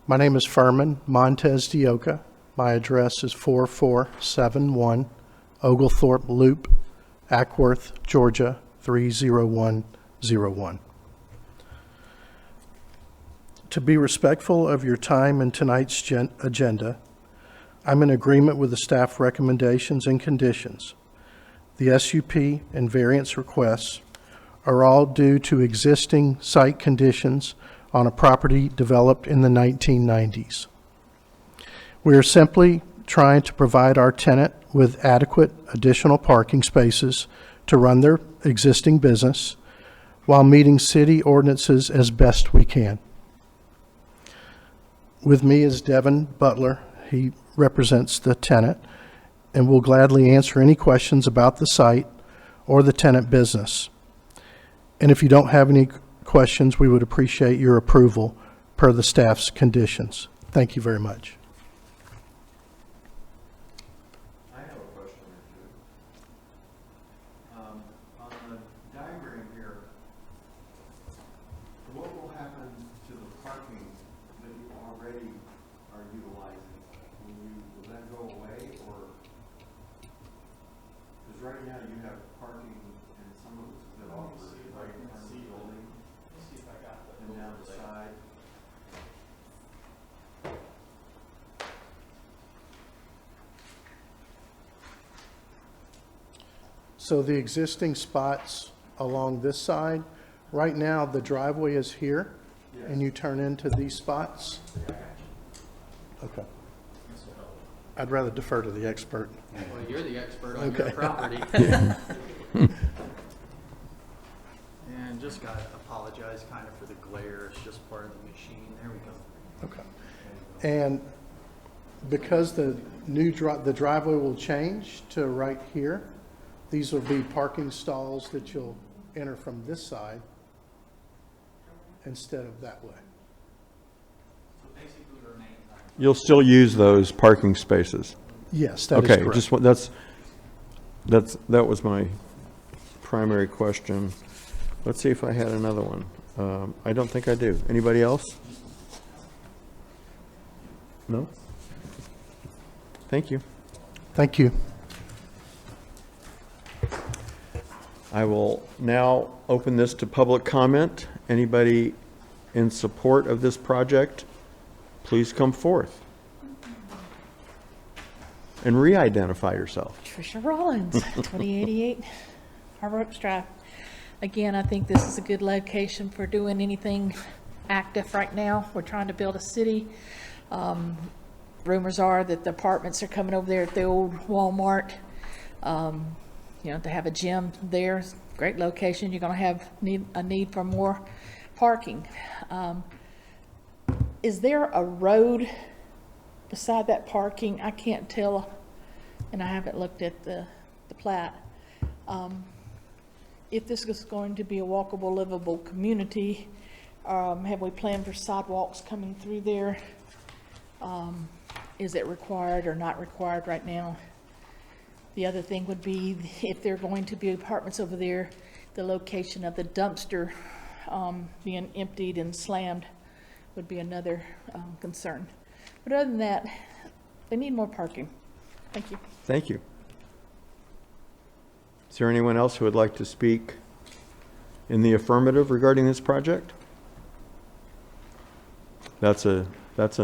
J: My name is Furman Montez Dioka. My address is 4471 Oglethorpe Loop, Ackworth, Georgia, 30101. To be respectful of your time in tonight's agenda, I'm in agreement with the staff recommendations and conditions. The SUP and variance requests are all due to existing site conditions on a property developed in the 1990s. We are simply trying to provide our tenant with adequate additional parking spaces to run their existing business while meeting city ordinances as best we can. With me is Devin Butler. He represents the tenant and will gladly answer any questions about the site or the tenant business. And if you don't have any questions, we would appreciate your approval per the staff's conditions. Thank you very much.
A: I have a question or two. On the diagram here, what will happen to the parking that you already are utilizing? Will that go away, or, because right now you have parking and some of it's a bit awkward, right in front of the building. Let's see if I got that. And down the side.
J: So the existing spots along this side, right now the driveway is here, and you turn into these spots? Okay. I'd rather defer to the expert.
I: Well, you're the expert on
J: Okay.
I: your property. And just gotta apologize kind of for the glare. It's just part of the machine. There we go.
J: Okay. And because the the driveway will change to right here, these will be parking stalls that you'll enter from this side instead of that way.
I: So basically remains on.
A: You'll still use those parking spaces?
J: Yes, that is
A: Okay,
J: correct.
A: just, that was my primary question. Let's see if I had another one. I don't think I do. Anybody else? No? Thank you.
J: Thank you.
A: I will now open this to public comment. Anybody in support of this project, please come forth and re-identify yourself.
D: Tricia Rollins, 2088 Harbor Oaks Drive. Again, I think this is a good location for doing anything active right now. We're trying to build a city. Rumors are that the apartments are coming over there at the old Walmart. You know, to have a gym there, great location. You're going to have a need for more parking. Is there a road beside that parking? I can't tell, and I haven't looked at the plat. If this is going to be a walkable, livable community, have we planned for sidewalks coming through there? Is it required or not required right now? The other thing would be, if there are going to be apartments over there, the location of the dumpster being emptied and slammed would be another concern. But other than that, they need more parking. Thank you.
A: Thank you. Is there anyone else who would like to speak in the affirmative regarding this project? That's a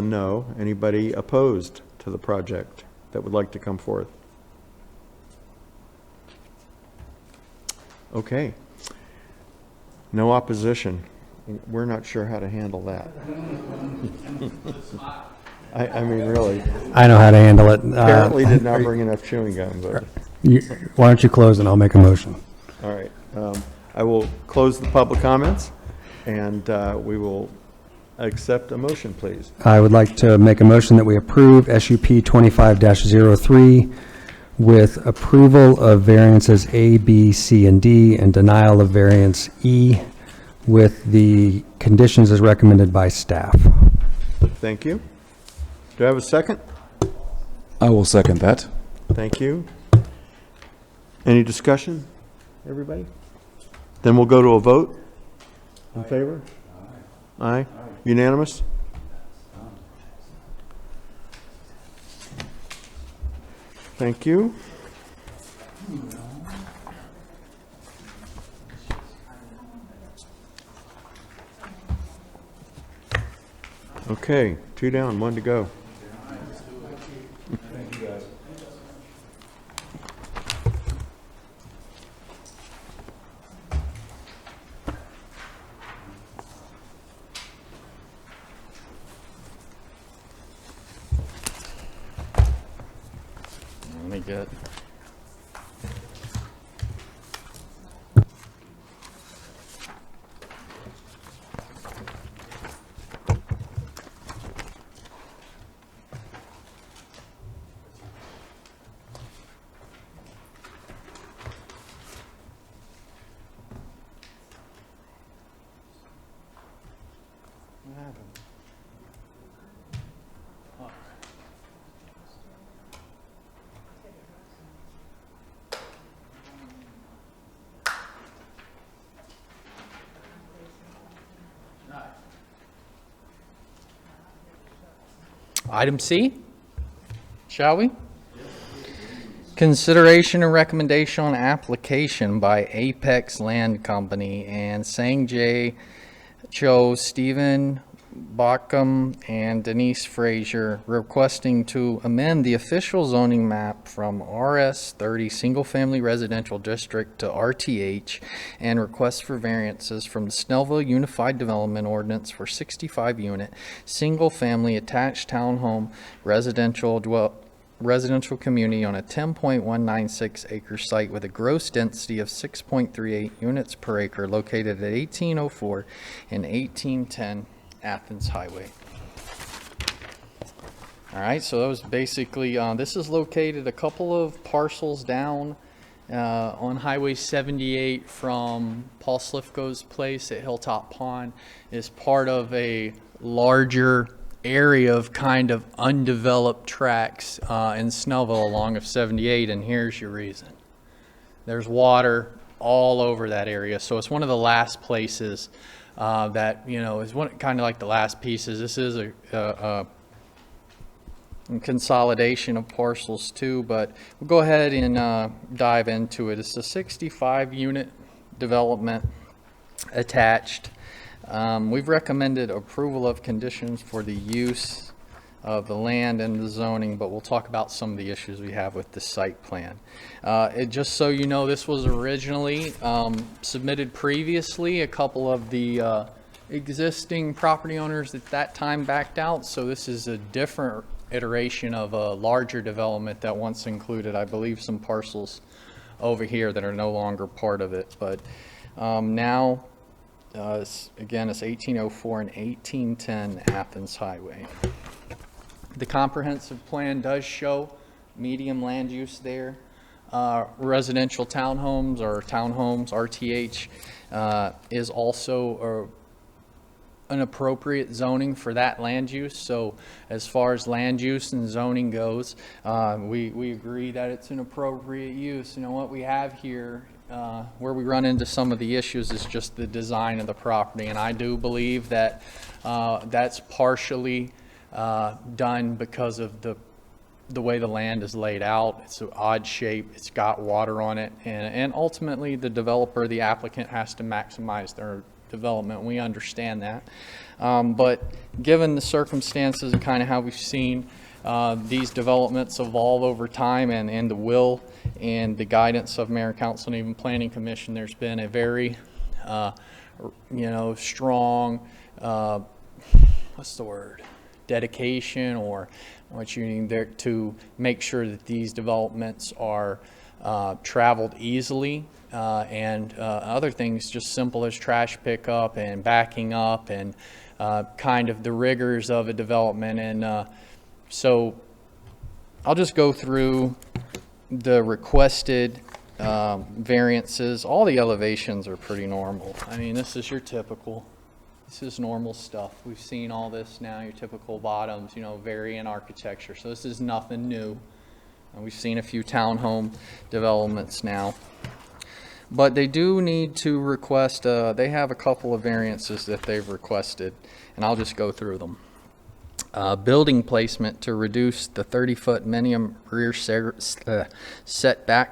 A: no. Anybody opposed to the project that would like to come forth? Okay. No opposition. We're not sure how to handle that. I mean, really.
B: I know how to handle it.
A: Apparently did not bring enough chewing gum, but,
B: Why don't you close and I'll make a motion?
A: all right. I will close the public comments, and we will accept a motion, please.
B: I would like to make a motion that we approve SUP 25-03 with approval of variances A, B, C, and D, and denial of variance E with the conditions as recommended by staff.
A: Thank you. Do I have a second?
C: I will second that.
A: Thank you. Any discussion, everybody? Then we'll go to a vote. In favor? Aye. Unanimous? Thank you. Okay, 2 down, 1 to go.
I: Let me get. Item C, shall we? Consideration and recommendation on application by Apex Land Company and Sang Jae Cho, Stephen Bockham, and Denise Frazier requesting to amend the official zoning map from RS 30 Single Family Residential District to RTH, and request for variances from the Snellville Unified Development Ordinance for 65 unit single family attached townhome residential community on a 10.196 acre site with a gross density of 6.38 units per acre located at 1804 and 1810 Athens Highway. All right, so that was basically, this is located a couple of parcels down on Highway 78 from Paul Slifko's place at Hilltop Pond. Is part of a larger area of kind of undeveloped tracts in Snellville along of 78, and here's your reason. There's water all over that area, so it's one of the last places that, you know, is one kind of like the last pieces. This is a consolidation of parcels too, but we'll go ahead and dive into it. It's a 65 unit development attached. We've recommended approval of conditions for the use of the land and the zoning, but we'll talk about some of the issues we have with the site plan. Just so you know, this was originally submitted previously. A couple of the existing property owners at that time backed out, so this is a different iteration of a larger development that once included, I believe, some parcels over here that are no longer part of it. But now, again, it's 1804 and 1810 Athens Highway. The comprehensive plan does show medium land use there. Residential townhomes or townhomes, RTH, is also an appropriate zoning for that land use. So as far as land use and zoning goes, we agree that it's an appropriate use. You know, what we have here, where we run into some of the issues is just the design of the property. And I do believe that that's partially done because of the way the land is laid out. It's an odd shape, it's got water on it, and ultimately the developer, the applicant, has to maximize their development. We understand that. But given the circumstances and kind of how we've seen these developments evolve over time, and the will and the guidance of Mayor and Council and even Planning Commission, there's been a very strong, what's the word, dedication, or what you need there to make sure that these developments are traveled easily, and other things just simple as trash pickup and backing up and kind of the rigors of a development. And so I'll just go through the requested variances. All the elevations are pretty normal. I mean, this is your typical. This is normal stuff. We've seen all this now, your typical bottoms, vary in architecture. So this is nothing new. And we've seen a few townhome developments now. But they do need to request, they have a couple of variances that they've requested, and I'll just go through them. Building placement to reduce the 30-foot minimum rear setback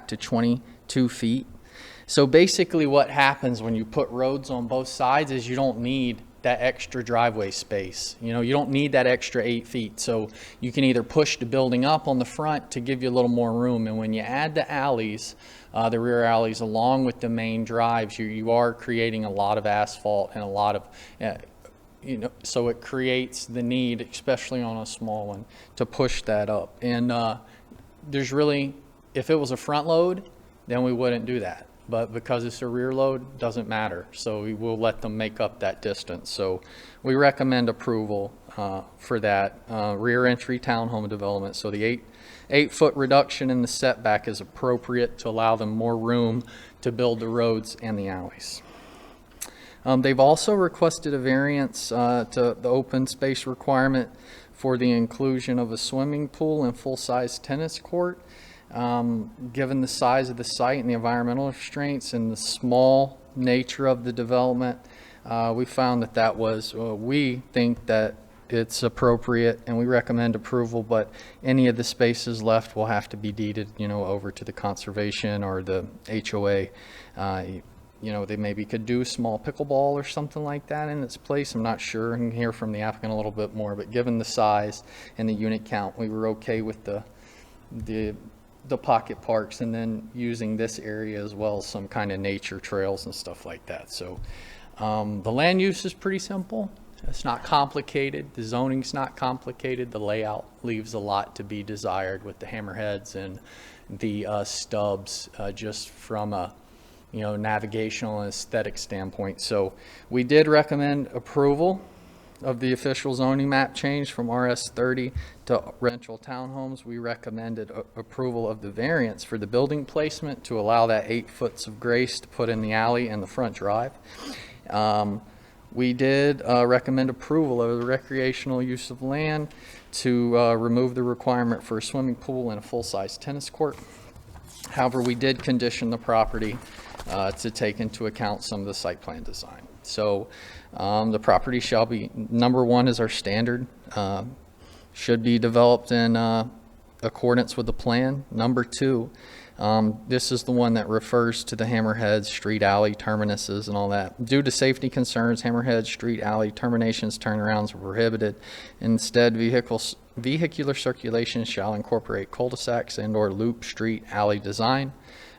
I: to 22 feet. So basically what happens when you put roads on both sides is you don't need that extra driveway space. You don't need that extra 8 feet. So you can either push the building up on the front to give you a little more room. And when you add the alleys, the rear alleys along with the main drives, you are creating a lot of asphalt and a lot of, so it creates the need, especially on a small one, to push that up. And there's really, if it was a front load, then we wouldn't do that. But because it's a rear load, doesn't matter. So we will let them make up that distance. So we recommend approval for that rear entry townhome development. So the 8-foot reduction in the setback is appropriate to allow them more room to build the roads and the alleys. They've also requested a variance to the open space requirement for the inclusion of a swimming pool and full-size tennis court. Given the size of the site and the environmental restraints and the small nature of the development, we found that was, we think that it's appropriate and we recommend approval, but any of the spaces left will have to be deeded, over to the conservation or the HOA. They maybe could do small pickleball or something like that in its place. I'm not sure. I can hear from the applicant a little bit more, but given the size and the unit count, we were okay with the pocket parks, and then using this area as well as some kind of nature trails and stuff like that. So the land use is pretty simple. It's not complicated. The zoning's not complicated. The layout leaves a lot to be desired with the hammerheads and the stubs, just from a navigational and aesthetic standpoint. So we did recommend approval of the official zoning map change from RS30 to residential townhomes. We recommended approval of the variance for the building placement to allow that 8 foot of grace to put in the alley and the front drive. We did recommend approval of the recreational use of land to remove the requirement for a swimming pool and a full-size tennis court. However, we did condition the property to take into account some of the site plan design. So the property shall be, number one is our standard, should be developed in accordance with the plan. Number two, This is the one that refers to the hammerheads, street alley terminuses and all that. Due to safety concerns, hammerhead, street alley terminations, turnarounds are prohibited. Instead, vehicular circulation shall incorporate cul-de-sacs and/or loop street alley design.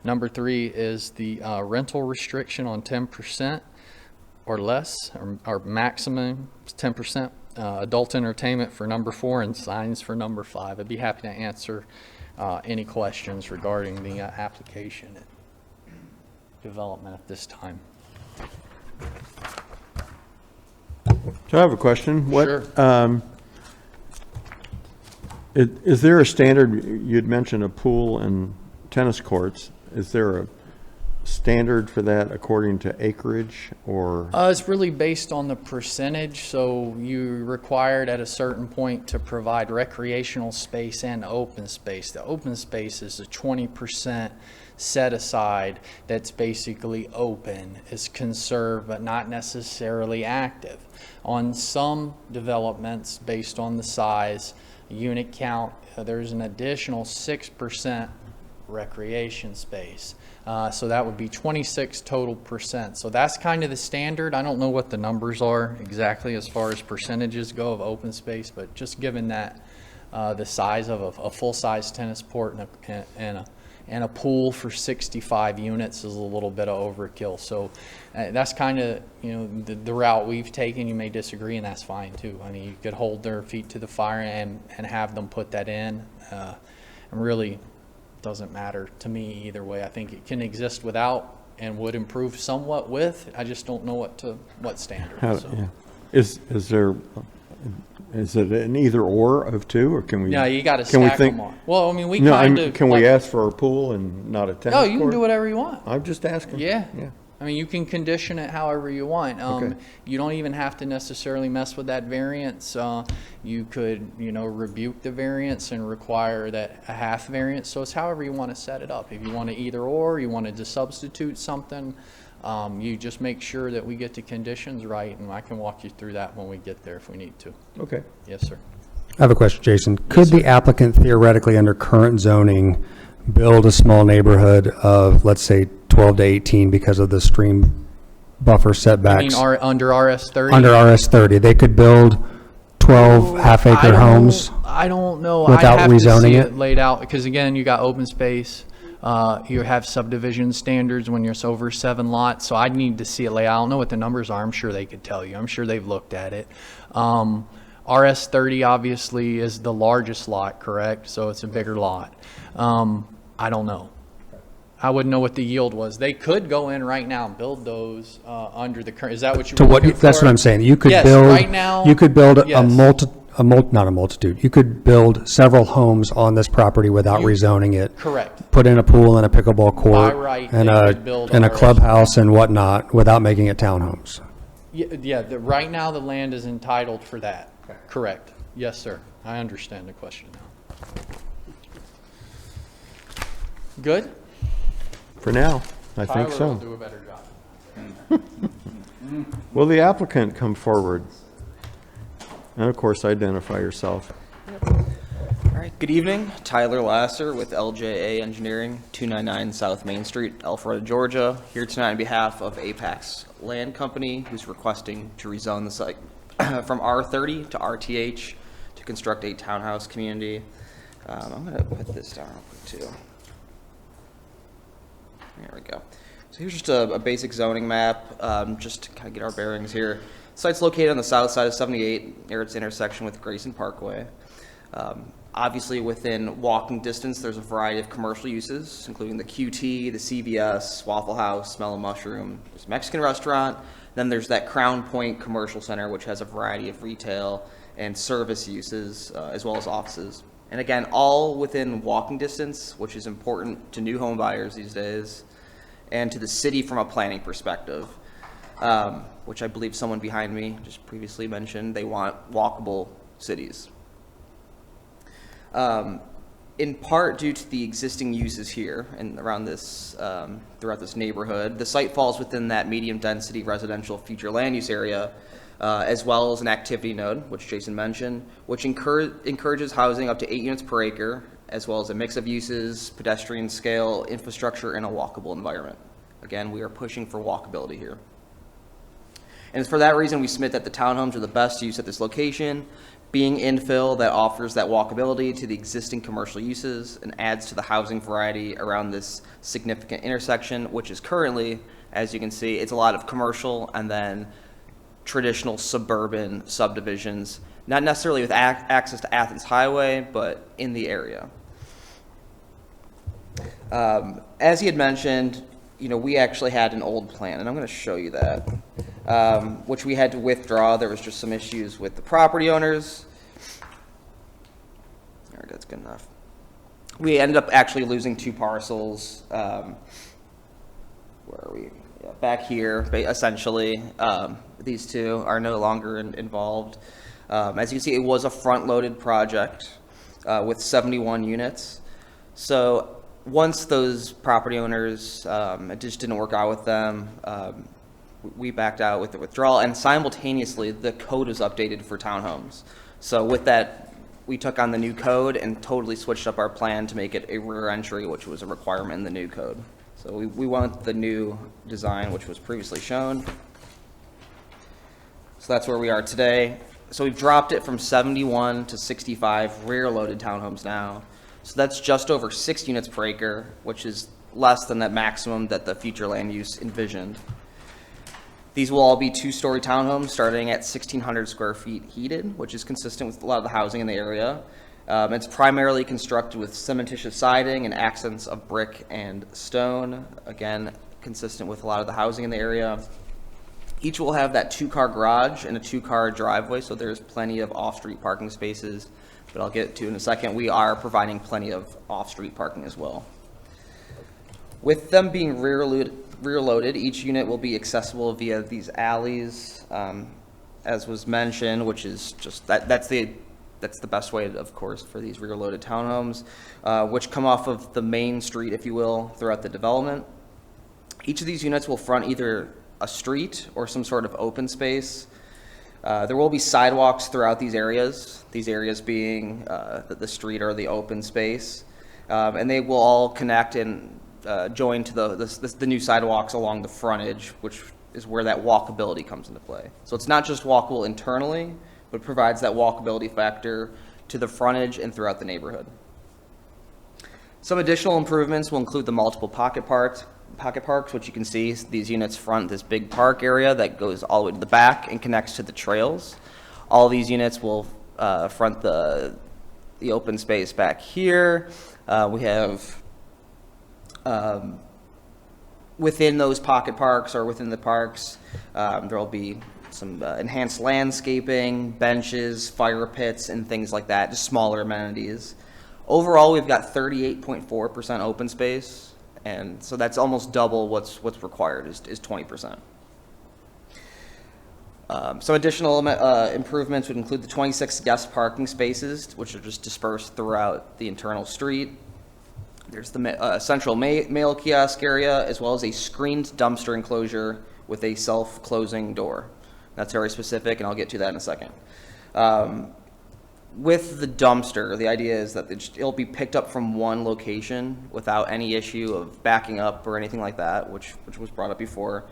I: Number 3 is the rental restriction on 10% or less, or maximum 10%. Adult entertainment for number 4 and signs for number 5. I'd be happy to answer any questions regarding the application and development at this time.
A: So I have a question.
I: Sure.
A: Is there a standard, you'd mentioned a pool and tennis courts, is there a standard for that according to acreage or?
I: It's really based on the percentage, so you're required at a certain point to provide recreational space and open space. The open space is a 20% set aside that's basically open, is conserved but not necessarily active. On some developments, based on the size, unit count, there's an additional 6% recreation space. So that would be 26 total percent. So that's kind of the standard. I don't know what the numbers are exactly as far as percentages go of open space, but just given that the size of a full-size tennis court and a pool for 65 units is a little bit of overkill. So that's kind of, the route we've taken. You may disagree, and that's fine too. I mean, you could hold their feet to the fire and have them put that in. And really, doesn't matter to me either way. I think it can exist without and would improve somewhat with. I just don't know what standard.
A: Yeah. Is it an either or of two, or can we?
I: Yeah, you got to stack them on. Well, I mean, we
A: No,
I: kind of.
A: can we ask for a pool and not a tennis
I: No,
A: court?
I: you can do whatever you want.
A: I'm just asking.
I: Yeah.
A: Yeah.
I: I mean, you can condition it however you want.
A: Okay.
I: You don't even have to necessarily mess with that variance. You could, rebuke the variance and require that a half variance. So it's however you want to set it up. If you want to either or, you wanted to substitute something, you just make sure that we get the conditions right, and I can walk you through that when we get there if we need to.
A: Okay.
I: Yes, sir.
B: I have a question, Jason. Could the applicant theoretically, under current zoning, build a small neighborhood of, let's say, 12 to 18 because of the stream buffer
I: I
B: setbacks?
I: mean, under RS30?
B: Under RS30, they could build 12 half-acre homes?
I: I don't know.
B: without
I: I'd have to
B: rezoning
I: see
B: it?
I: laid out, because again, you got open space. You have subdivision standards when you're over 7 lots, so I'd need to see it laid out. I don't know what the numbers are. I'm sure they could tell you. I'm sure they've looked at it. RS30 obviously is the largest lot, correct? So it's a bigger lot. I don't know. I wouldn't know what the yield was. They could go in right now and build those under the current. Is that what you were looking for?
B: That's what I'm saying. You could
I: Yes,
B: build.
I: right now,
B: You could build
I: yes.
B: not a multitude. You could build several homes on this property without rezoning it.
I: Correct.
B: Put in a pool and a pickleball court.
I: By right,
B: and
I: they
B: a
I: could build
B: and a
I: RS.
B: clubhouse and whatnot without making it townhomes.
I: Yeah, right now the land is entitled for that. Okay. Correct. Yes, sir. I understand the question now. Good?
A: For now, I think
I: Tyler will
A: so.
I: do a better job.
A: Will the applicant come forward? And of course, identify yourself.
K: All right, good evening. Tyler Lasser with LJA Engineering, 299 South Main Street, Alpharetta, Georgia. Here tonight on behalf of Apex Land Company, who's requesting to rezone the site from R30 to RTH to construct a townhouse community. I'm going to put this down real quick too. There we go. So here's just a basic zoning map, just to kind of get our bearings here. Site's located on the south side of 78 near its intersection with Grayson Parkway. Obviously, within walking distance, there's a variety of commercial uses, including the QT, the CVS, Waffle House, Smell of Mushroom. There's a Mexican restaurant. Then there's that Crown Point Commercial Center, which has a variety of retail and service uses, as well as offices. And again, all within walking distance, which is important to new home buyers these days, and to the city from a planning perspective, which I believe someone behind me just previously mentioned. They want walkable cities. In part due to the existing uses here and around this, throughout this neighborhood, the site falls within that medium-density residential future land use area, as well as an activity node, which Jason mentioned, which encourages housing up to 8 units per acre as well as a mix of uses, pedestrian scale, infrastructure, and a walkable environment. Again, we are pushing for walkability here. And it's for that reason we submit that the townhomes are the best use at this location, being infill that offers that walkability to the existing commercial uses and adds to the housing variety around this significant intersection, which is currently, as you can see, it's a lot of commercial and then traditional suburban subdivisions, not necessarily with access to Athens Highway, but in the area. As he had mentioned, we actually had an old plan, and I'm going to show you that, which we had to withdraw. There was just some issues with the property owners. All right, that's good enough. We ended up actually losing 2 parcels. Where are we? Yeah, back here, essentially. These 2 are no longer involved. As you can see, it was a front-loaded project with 71 units. So once those property owners, it just didn't work out with them, we backed out with the withdrawal, and simultaneously the code was updated for townhomes. So with that, we took on the new code and totally switched up our plan to make it a rear entry, which was a requirement in the new code. So we went with the new design, which was previously shown. So that's where we are today. So we've dropped it from 71 to 65 rear-loaded townhomes now. So that's just over 6 units per acre, which is less than that maximum that the future land use envisioned. These will all be 2-story townhomes starting at 1,600 square feet heated, which is consistent with a lot of the housing in the area. It's primarily constructed with cementitious siding and accents of brick and stone, again, consistent with a lot of the housing in the area. Each will have that 2-car garage and a 2-car driveway, so there's plenty of off-street parking spaces, but I'll get to in a second. We are providing plenty of off-street parking as well. With them being rear-loaded, each unit will be accessible via these alleys, as was mentioned, which is just, that's the best way, of course, for these rear-loaded townhomes, which come off of the main street, if you will, throughout the development. Each of these units will front either a street or some sort of open space. There will be sidewalks throughout these areas being the street or the open space, and they will all connect and join to the new sidewalks along the frontage, which is where that walkability comes into play. So it's not just walkable internally, but provides that walkability factor to the frontage and throughout the neighborhood. Some additional improvements will include the multiple pocket parks, which you can see these units front this big park area that goes all the way to the back and connects to the trails. All these units will front the open space back here. We have within those pocket parks or within the parks, there will be some enhanced landscaping, benches, fire pits, and things like that, just smaller amenities. Overall, we've got 38.4% open space, and so that's almost double what's required is 20%. Some additional improvements would include the 26 guest parking spaces, which are just dispersed throughout the internal street. There's the central mail kiosk area, as well as a screened dumpster enclosure with a self-closing door. That's very specific, and I'll get to that in a second. With the dumpster, the idea is that it'll be picked up from one location without any issue of backing up or anything like that, which was brought up before.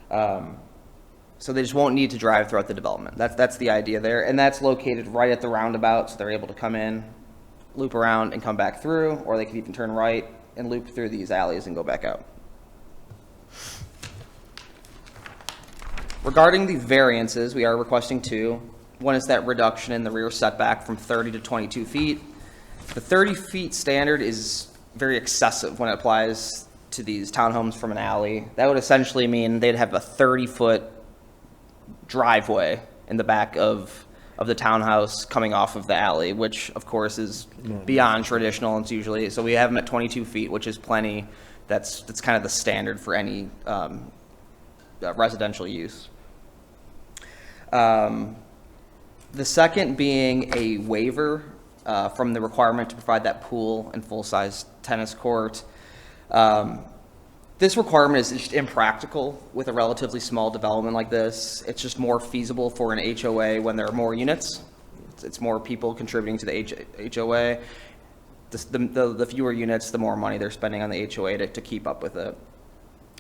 K: So they just won't need to drive throughout the development. That's the idea there, and that's located right at the roundabout, so they're able to come in, loop around, and come back through, or they can even turn right and loop through these alleys and go back out. Regarding the variances, we are requesting 2. One is that reduction in the rear setback from 30 to 22 feet. The 30 feet standard is very excessive when it applies to these townhomes from an alley. That would essentially mean they'd have a 30-foot driveway in the back of the townhouse coming off of the alley, which of course is beyond traditional. It's usually, so we have them at 22 feet, which is plenty. That's kind of the standard for any residential use. The second being a waiver from the requirement to provide that pool and full-size tennis court. This requirement is just impractical with a relatively small development like this. It's just more feasible for an HOA when there are more units. It's more people contributing to the HOA. the fewer units, the more money they're spending on the HOA to keep up with it.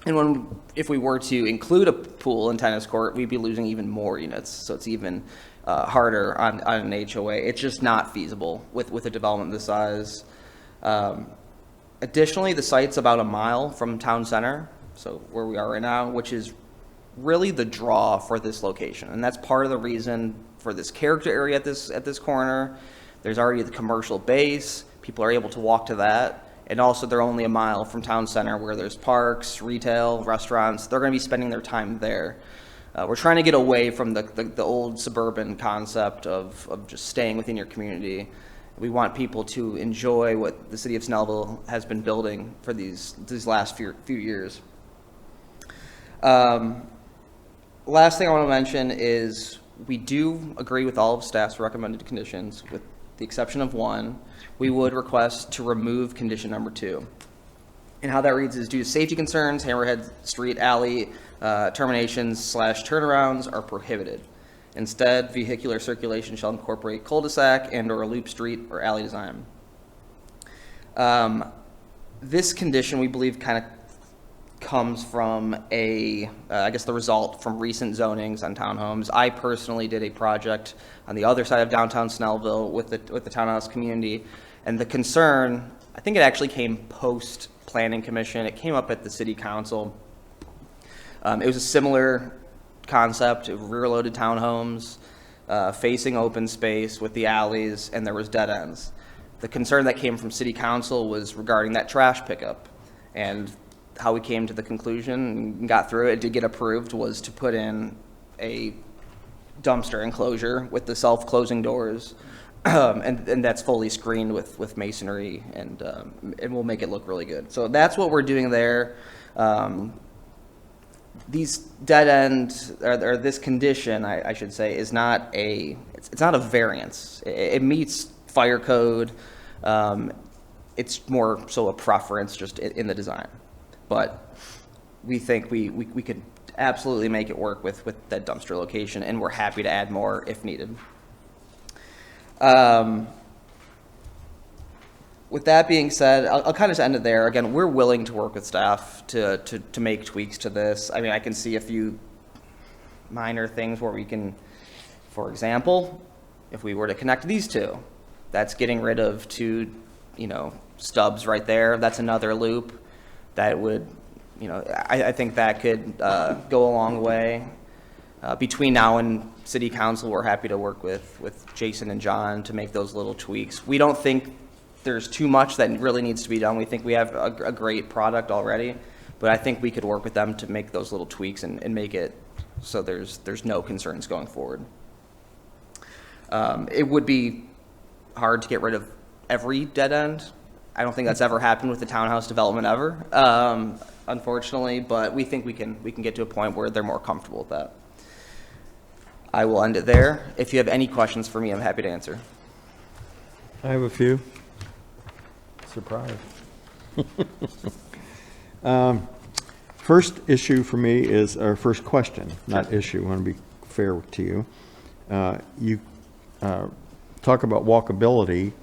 K: And if we were to include a pool and tennis court, we'd be losing even more units. So it's even harder on an HOA. It's just not feasible with a development this size. Additionally, the site's about a mile from town center, so where we are right now, which is really the draw for this location. And that's part of the reason for this character area at this corner. There's already the commercial base. People are able to walk to that. And also, they're only a mile from town center where there's parks, retail, restaurants. They're going to be spending their time there. We're trying to get away from the old suburban concept of just staying within your community. We want people to enjoy what the city of Snellville has been building for these last few years. Last thing I want to mention is we do agree with all of staff's recommended conditions, with the exception of one. We would request to remove condition number 2. And how that reads is, due to safety concerns, Hammerhead Street alley terminations / turnarounds are prohibited. Instead, vehicular circulation shall incorporate cul-de-sac and or a loop street or alley design. This condition, we believe, kind of comes from I guess the result from recent zonings on townhomes. I personally did a project on the other side of downtown Snellville with the townhouse community, and the concern, I think it actually came post planning commission. It came up at the city council. It was a similar concept of rear-loaded townhomes facing open space with the alleys, and there was dead ends. The concern that came from city council was regarding that trash pickup, and how we came to the conclusion and got through it to get approved was to put in a dumpster enclosure with the self-closing doors, and that's fully screened with masonry, and we'll make it look really good. So that's what we're doing there. These dead end, or this condition, I should say, is not it's not a variance. It meets fire code. It's more so a preference just in the design. But we think we could absolutely make it work with that dumpster location, and we're happy to add more if needed. With that being said, I'll kind of just end it there. Again, we're willing to work with staff to make tweaks to this. I mean, I can see a few minor things where we can, for example, if we were to connect these two, that's getting rid of 2, stubs right there. That's another loop. That would, I think that could go a long way. Between now and city council, we're happy to work with Jason and John to make those little tweaks. We don't think there's too much that really needs to be done. We think we have a great product already, but I think we could work with them to make those little tweaks and make it so there's no concerns going forward. It would be hard to get rid of every dead end. I don't think that's ever happened with the townhouse development ever, unfortunately, but we think we can get to a point where they're more comfortable with that. I will end it there. If you have any questions for me, I'm happy to answer.
A: I have a few. Surprise. First issue for me is, or first question, not issue, I want to be fair to you. You talk about walkability,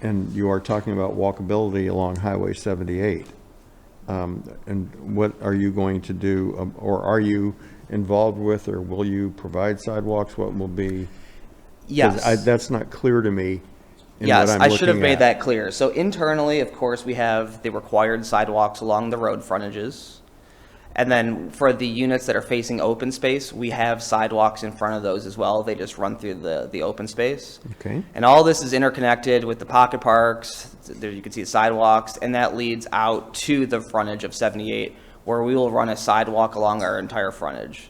A: and you are talking about walkability along Highway 78. And what are you going to do, or are you involved with, or will you provide sidewalks? What will be?
K: Yes.
A: That's not clear to me.
K: Yes, I should have made that clear. So internally, of course, we have the required sidewalks along the road frontages. And then for the units that are facing open space, we have sidewalks in front of those as well. They just run through the open space.
A: Okay.
K: And all this is interconnected with the pocket parks. There you can see the sidewalks, and that leads out to the frontage of 78, where we will run a sidewalk along our entire frontage.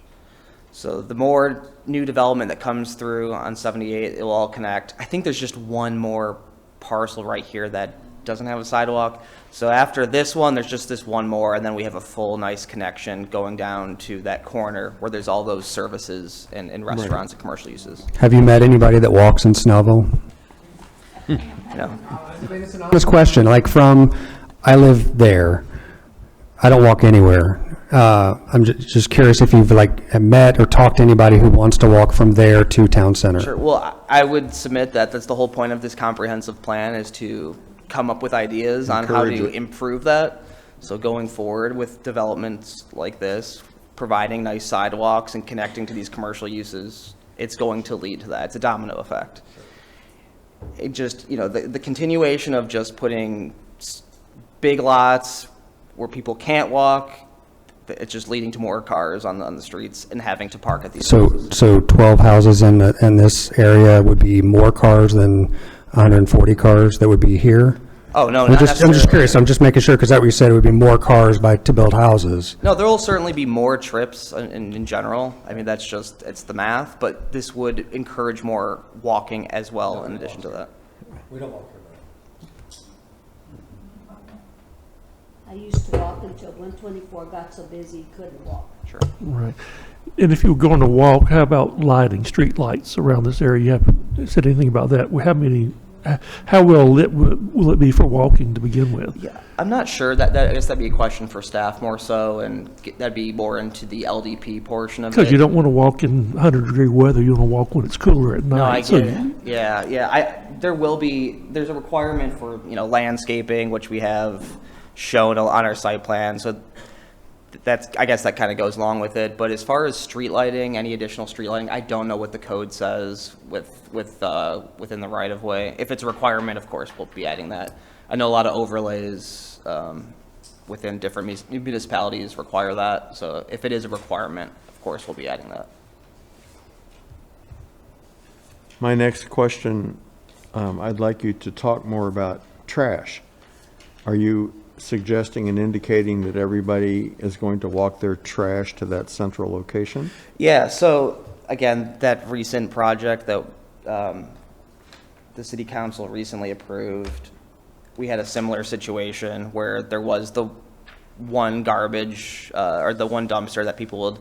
K: So the more new development that comes through on 78, it will all connect. I think there's just one more parcel right here that doesn't have a sidewalk. So after this one, there's just this one more, and then we have a full nice connection going down to that corner where there's all those services and restaurants and commercial uses.
B: Have you met anybody that walks in Snellville?
K: No.
B: This question, I live there. I don't walk anywhere. I'm just curious if you've met or talked to anybody who wants to walk from there to town center.
K: Sure. Well, I would submit that that's the whole point of this comprehensive plan, is to come up with ideas on how
A: Encourage
K: to
A: it.
K: improve that. So going forward with developments like this, providing nice sidewalks and connecting to these commercial uses, it's going to lead to that. It's a domino effect. It just, the continuation of just putting big lots where people can't walk, it's just leading to more cars on the streets and having to park at these places.
B: So 12 houses in this area would be more cars than 140 cars that would be here?
K: Oh, no,
B: I'm
K: not
B: just
K: necessarily.
B: curious, I'm just making sure, because that what you said, it would be more cars to build houses.
K: No, there will certainly be more trips in general. I mean, it's the math, but this would encourage more walking as well in addition to that.
B: We don't walk
L: I used to walk until 124 got so busy you couldn't walk.
K: Sure.
M: Right. And if you were going to walk, how about lighting, street lights around this area? You have said anything about that? How well lit will it be for walking to begin with?
K: Yeah, I'm not sure. I guess that'd be a question for staff more so, and that'd be more into the LDP portion of it.
M: Because you don't want to walk in 100-degree weather. You want to walk when it's cooler at night.
K: No, I
M: So
K: get it. Yeah. There's a requirement for, landscaping, which we have shown on our site plan. So I guess that kind of goes along with it. But as far as street lighting, any additional street lighting, I don't know what the code says within the right of way. If it's a requirement, of course, we'll be adding that. I know a lot of overlays within different municipalities require that. So if it is a requirement, of course, we'll be adding that.
A: My next question, I'd like you to talk more about trash. Are you suggesting and indicating that everybody is going to walk their trash to that central location?
K: Yeah, so again, that recent project that the city council recently approved, we had a similar situation where there was the one garbage or the one dumpster that people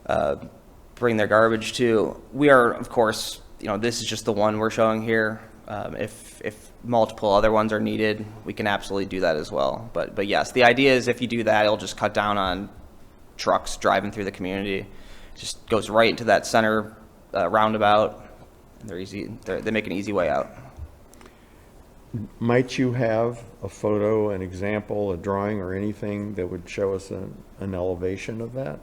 K: would bring their garbage to. We are, of course, this is just the one we're showing here. If multiple other ones are needed, we can absolutely do that as well. But yes, the idea is if you do that, it'll just cut down on trucks driving through the community. It just goes right into that center roundabout. They're easy. They make an easy way out.
A: Might you have a photo, an example, a drawing, or anything that would show us an elevation of that?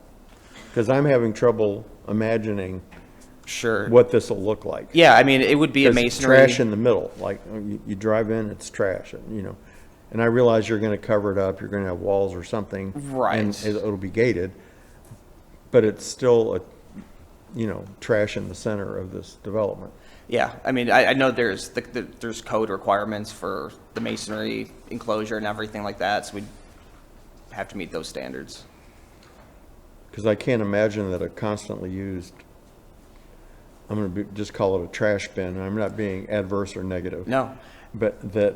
A: Because I'm having trouble imagining
K: Sure.
A: what this will look like.
K: Yeah, I mean, it would be a
A: 'Cause
K: masonry.
A: trash in the middle, like you drive in, it's trash, and I realize you're going to cover it up, you're going to have walls or something.
K: Right.
A: And it'll be gated, but it's still trash in the center of this development.
K: Yeah, I mean, I know there's code requirements for the masonry enclosure and everything like that, so we'd have to meet those standards.
A: Because I can't imagine that a constantly used, I'm going to just call it a trash bin, and I'm not being adverse or negative.
K: No.
A: But that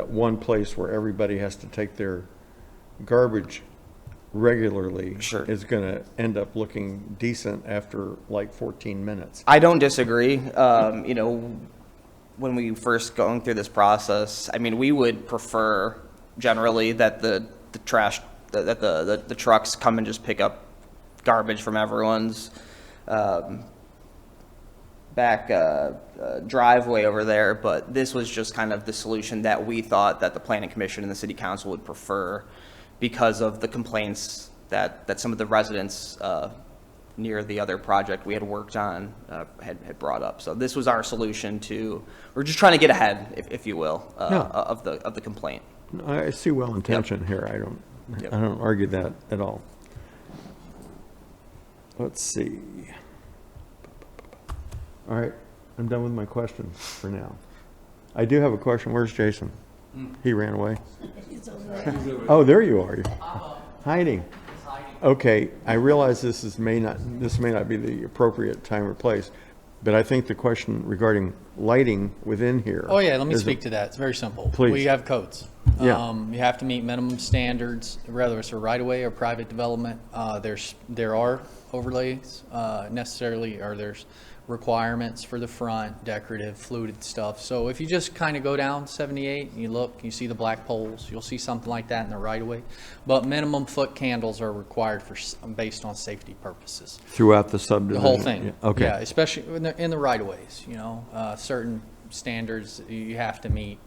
A: one place where everybody has to take their garbage regularly
K: Sure.
A: is going to end up looking decent after like 14 minutes.
K: I don't disagree. When we first going through this process, I mean, we would prefer generally that the trash, that the trucks come and just pick up garbage from everyone's back driveway over there, but this was just kind of the solution that we thought that the planning commission and the city council would prefer because of the complaints that some of the residents near the other project we had worked on had brought up. So this was our solution we're just trying to get ahead, if you will, of the complaint.
A: I see well intention here. I don't argue that at all. Let's see. All right, I'm done with my questions for now. I do have a question. Where's Jason? He ran away. Oh, there you are. Hiding. Okay, I realize this may not be the appropriate time or place, but I think the question regarding lighting within here.
I: Oh, yeah, let me
A: is
I: speak to that. It's very simple.
A: Please.
I: We have codes.
A: Yeah.
I: You have to meet minimum standards, whether it's a right-of-way or private development. There are overlays necessarily, or there's requirements for the front, decorative, fluted stuff. So if you just kind of go down 78 and you look, you see the black poles, you'll see something like that in the right-of-way. But minimum foot candles are required based on safety purposes.
A: Throughout the subdivision?
I: The whole thing.
A: Yeah, okay.
I: Yeah, especially in the right-of-ways, certain standards you have to meet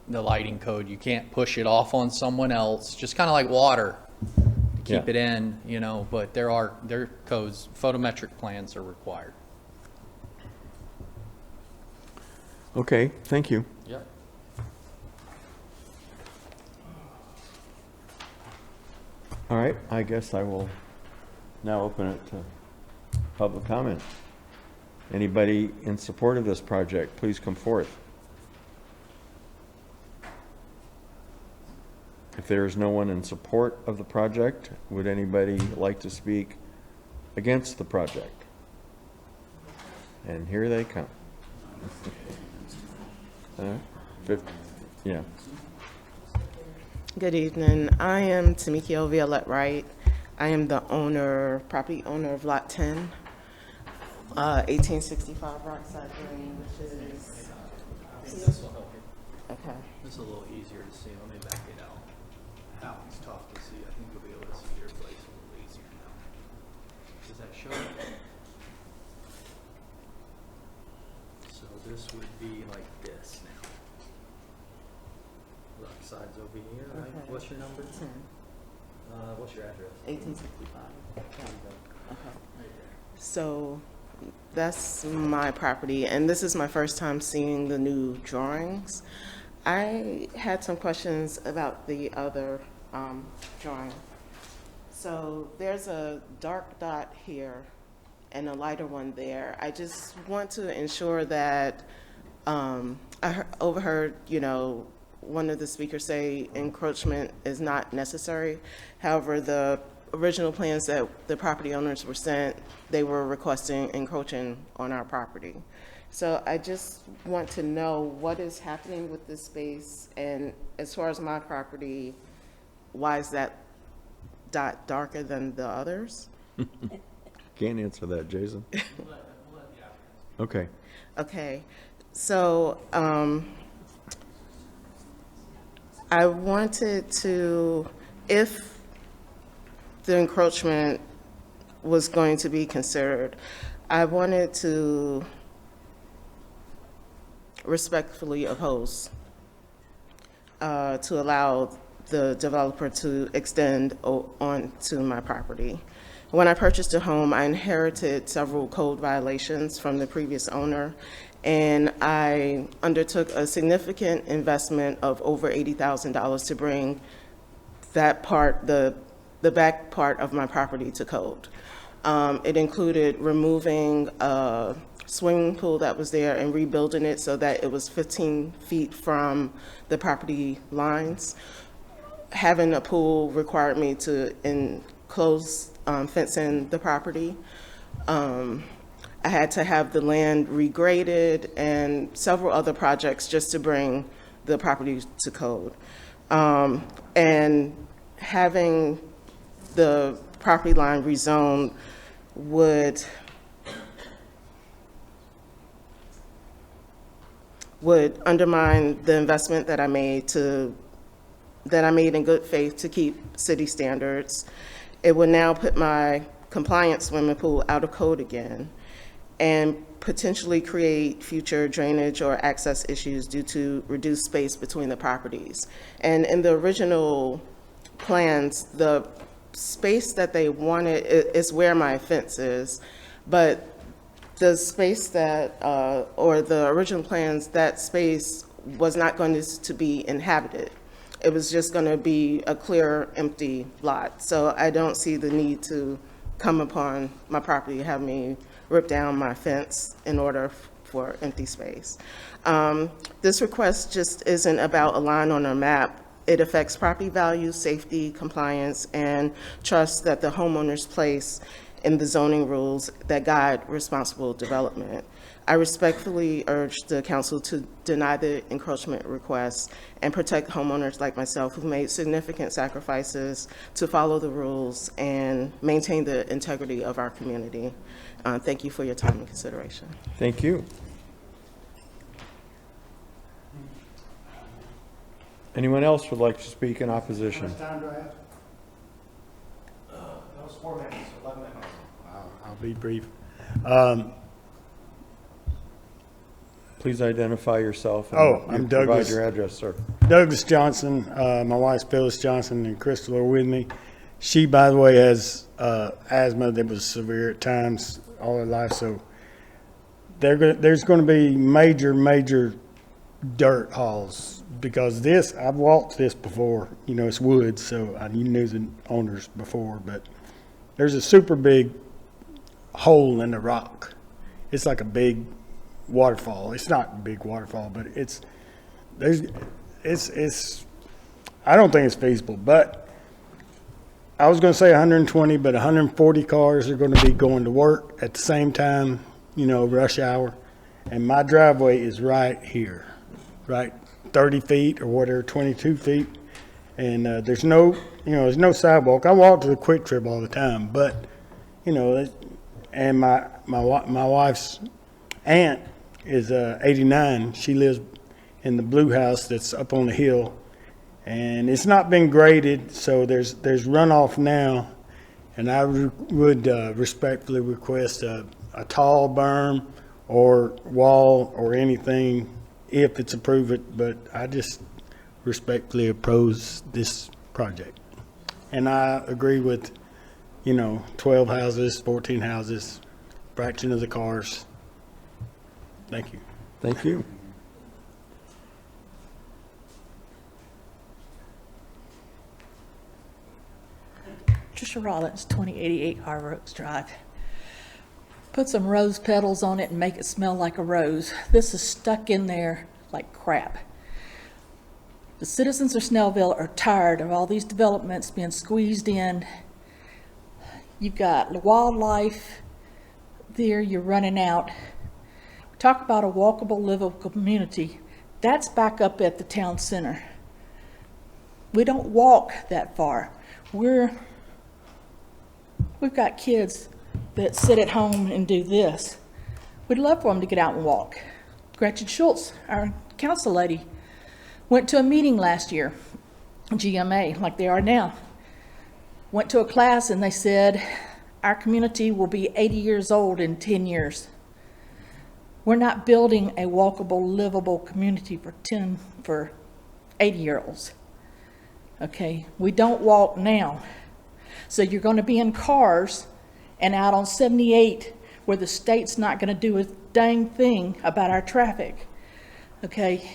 I: the lighting code. You can't push it off on someone else, just kind of like water, to keep
A: Yeah.
I: it in, you know, but there are codes, photometric plans are required.
A: Okay, thank you.
I: Yep.
A: All right, I guess I will now open it to public comment. Anybody in support of this project, please come forth. If there is no one in support of the project, would anybody like to speak against the project? And here they come. Yeah.
N: Good evening. I am Tamikio Violette Wright. I am the property owner of Lot 10, 1865 Rockside Lane, which is...
I: This will help you.
N: Okay.
I: This is a little easier to see. Let me back it out. How it's tough to see. I think you'll be able to see your place a little easier now. Does that show? So this would be like this now. Rockside's over here, right?
N: Okay.
I: What's your number?
N: 10,
I: What's your address?
N: 1865. Okay.
I: Right there.
N: So that's my property, and this is my first time seeing the new drawings. I had some questions about the other drawing. So there's a dark dot here and a lighter one there. I just want to ensure that, overheard, you know, one of the speakers say encroachment is not necessary. However, the original plans that the property owners were sent, they were requesting encroaching on our property. So I just want to know what is happening with this space, and as far as my property, why is that dot darker than the others?
A: Can't answer that, Jason. Okay.
N: Okay, so I wanted to, if the encroachment was going to be considered, I wanted to respectfully oppose to allow the developer to extend onto my property. When I purchased a home, I inherited several code violations from the previous owner, and I undertook a significant investment of over $80,000 to bring that part, the back part of my property to code. It included removing a swimming pool that was there and rebuilding it so that it was 15 feet from the property lines. Having a pool required me to enclose, fence in the property. I had to have the land regraded and several other projects just to bring the property to code. And having the property line rezoned would undermine the investment that I made in good faith to keep city standards. It would now put my compliant swimming pool out of code again and potentially create future drainage or access issues due to reduced space between the properties. And in the original plans, the space that they wanted is where my fence is, but the space that, or the original plans, that space was not going to be inhabited. It was just going to be a clear, empty lot. So I don't see the need to come upon my property, have me rip down my fence in order for empty space. This request just isn't about a line on a map. It affects property values, safety, compliance, and trust that the homeowners place in the zoning rules that guide responsible development. I respectfully urge the council to deny the encroachment request and protect homeowners like myself who've made significant sacrifices to follow the rules and maintain the integrity of our community. Thank you for your time and consideration.
A: Thank you. Anyone else would like to speak in opposition?
O: How much time do I have? That was 4 minutes, 11 minutes. I'll be brief.
A: Please identify yourself.
O: Oh,
A: and
O: I'm
A: provide
O: Douglas.
A: your address, sir.
O: Douglas Johnson, my wife's Phyllis Johnson, and Crystal are with me. She, by the way, has asthma that was severe at times all her life, so there's going to be major dirt hauls, because this, I've walked this before, you know, it's woods, so I knew the owners before, but there's a super big hole in the rock. It's like a big waterfall. It's not a big waterfall, but it's I don't think it's feasible, but I was going to say 120, but 140 cars are going to be going to work at the same time, you know, rush hour. And my driveway is right here, right 30 feet or whatever, 22 feet. And there's no sidewalk. I walk to the Quick Trip all the time, but, you know, and my wife's aunt is 89. She lives in the blue house that's up on the hill, and it's not been graded, so there's runoff now, and I would respectfully request a tall berm or wall or anything if it's approved, but I just respectfully oppose this project. And I agree with, 12 houses, 14 houses, fraction of the cars. Thank you.
A: Thank you.
D: Trisha Rollins, 2088 Harbor Oaks Drive. Put some rose petals on it and make it smell like a rose. This is stuck in there like crap. The citizens of Snellville are tired of all these developments being squeezed in. You've got wildlife there, you're running out. Talk about a walkable, livable community. That's back up at the town center. We don't walk that far. We've got kids that sit at home and do this. We'd love for them to get out and walk. Gretchen Schultz, our council lady, went to a meeting last year, GMA, like they are now. Went to a class and they said, our community will be 80 years old in 10 years. We're not building a walkable, livable community for 80-year-olds. Okay, we don't walk now. So you're going to be in cars and out on 78 where the state's not going to do a dang thing about our traffic. Okay,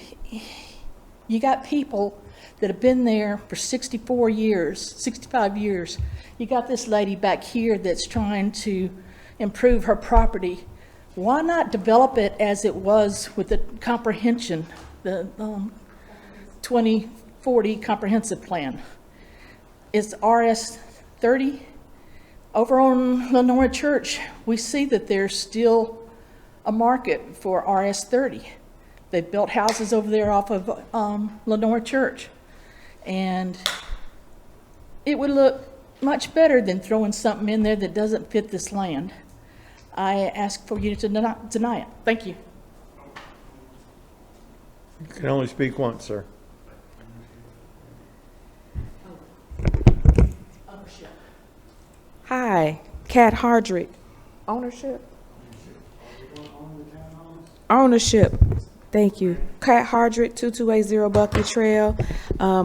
D: you got people that have been there for 64 years, 65 years. You got this lady back here that's trying to improve her property. Why not develop it as it was with the comprehension, the 2040 comprehensive plan? It's RS 30. Over on Lenora Church, we see that there's still a market for RS 30. They built houses over there off of Lenora Church. And it would look much better than throwing something in there that doesn't fit this land. I ask for you to deny it. Thank you.
A: You can only speak once, sir.
H: Hi, Kat Hardrick. Ownership? Ownership. Thank you. Kat Hardrick, 2280 Buckley Trail.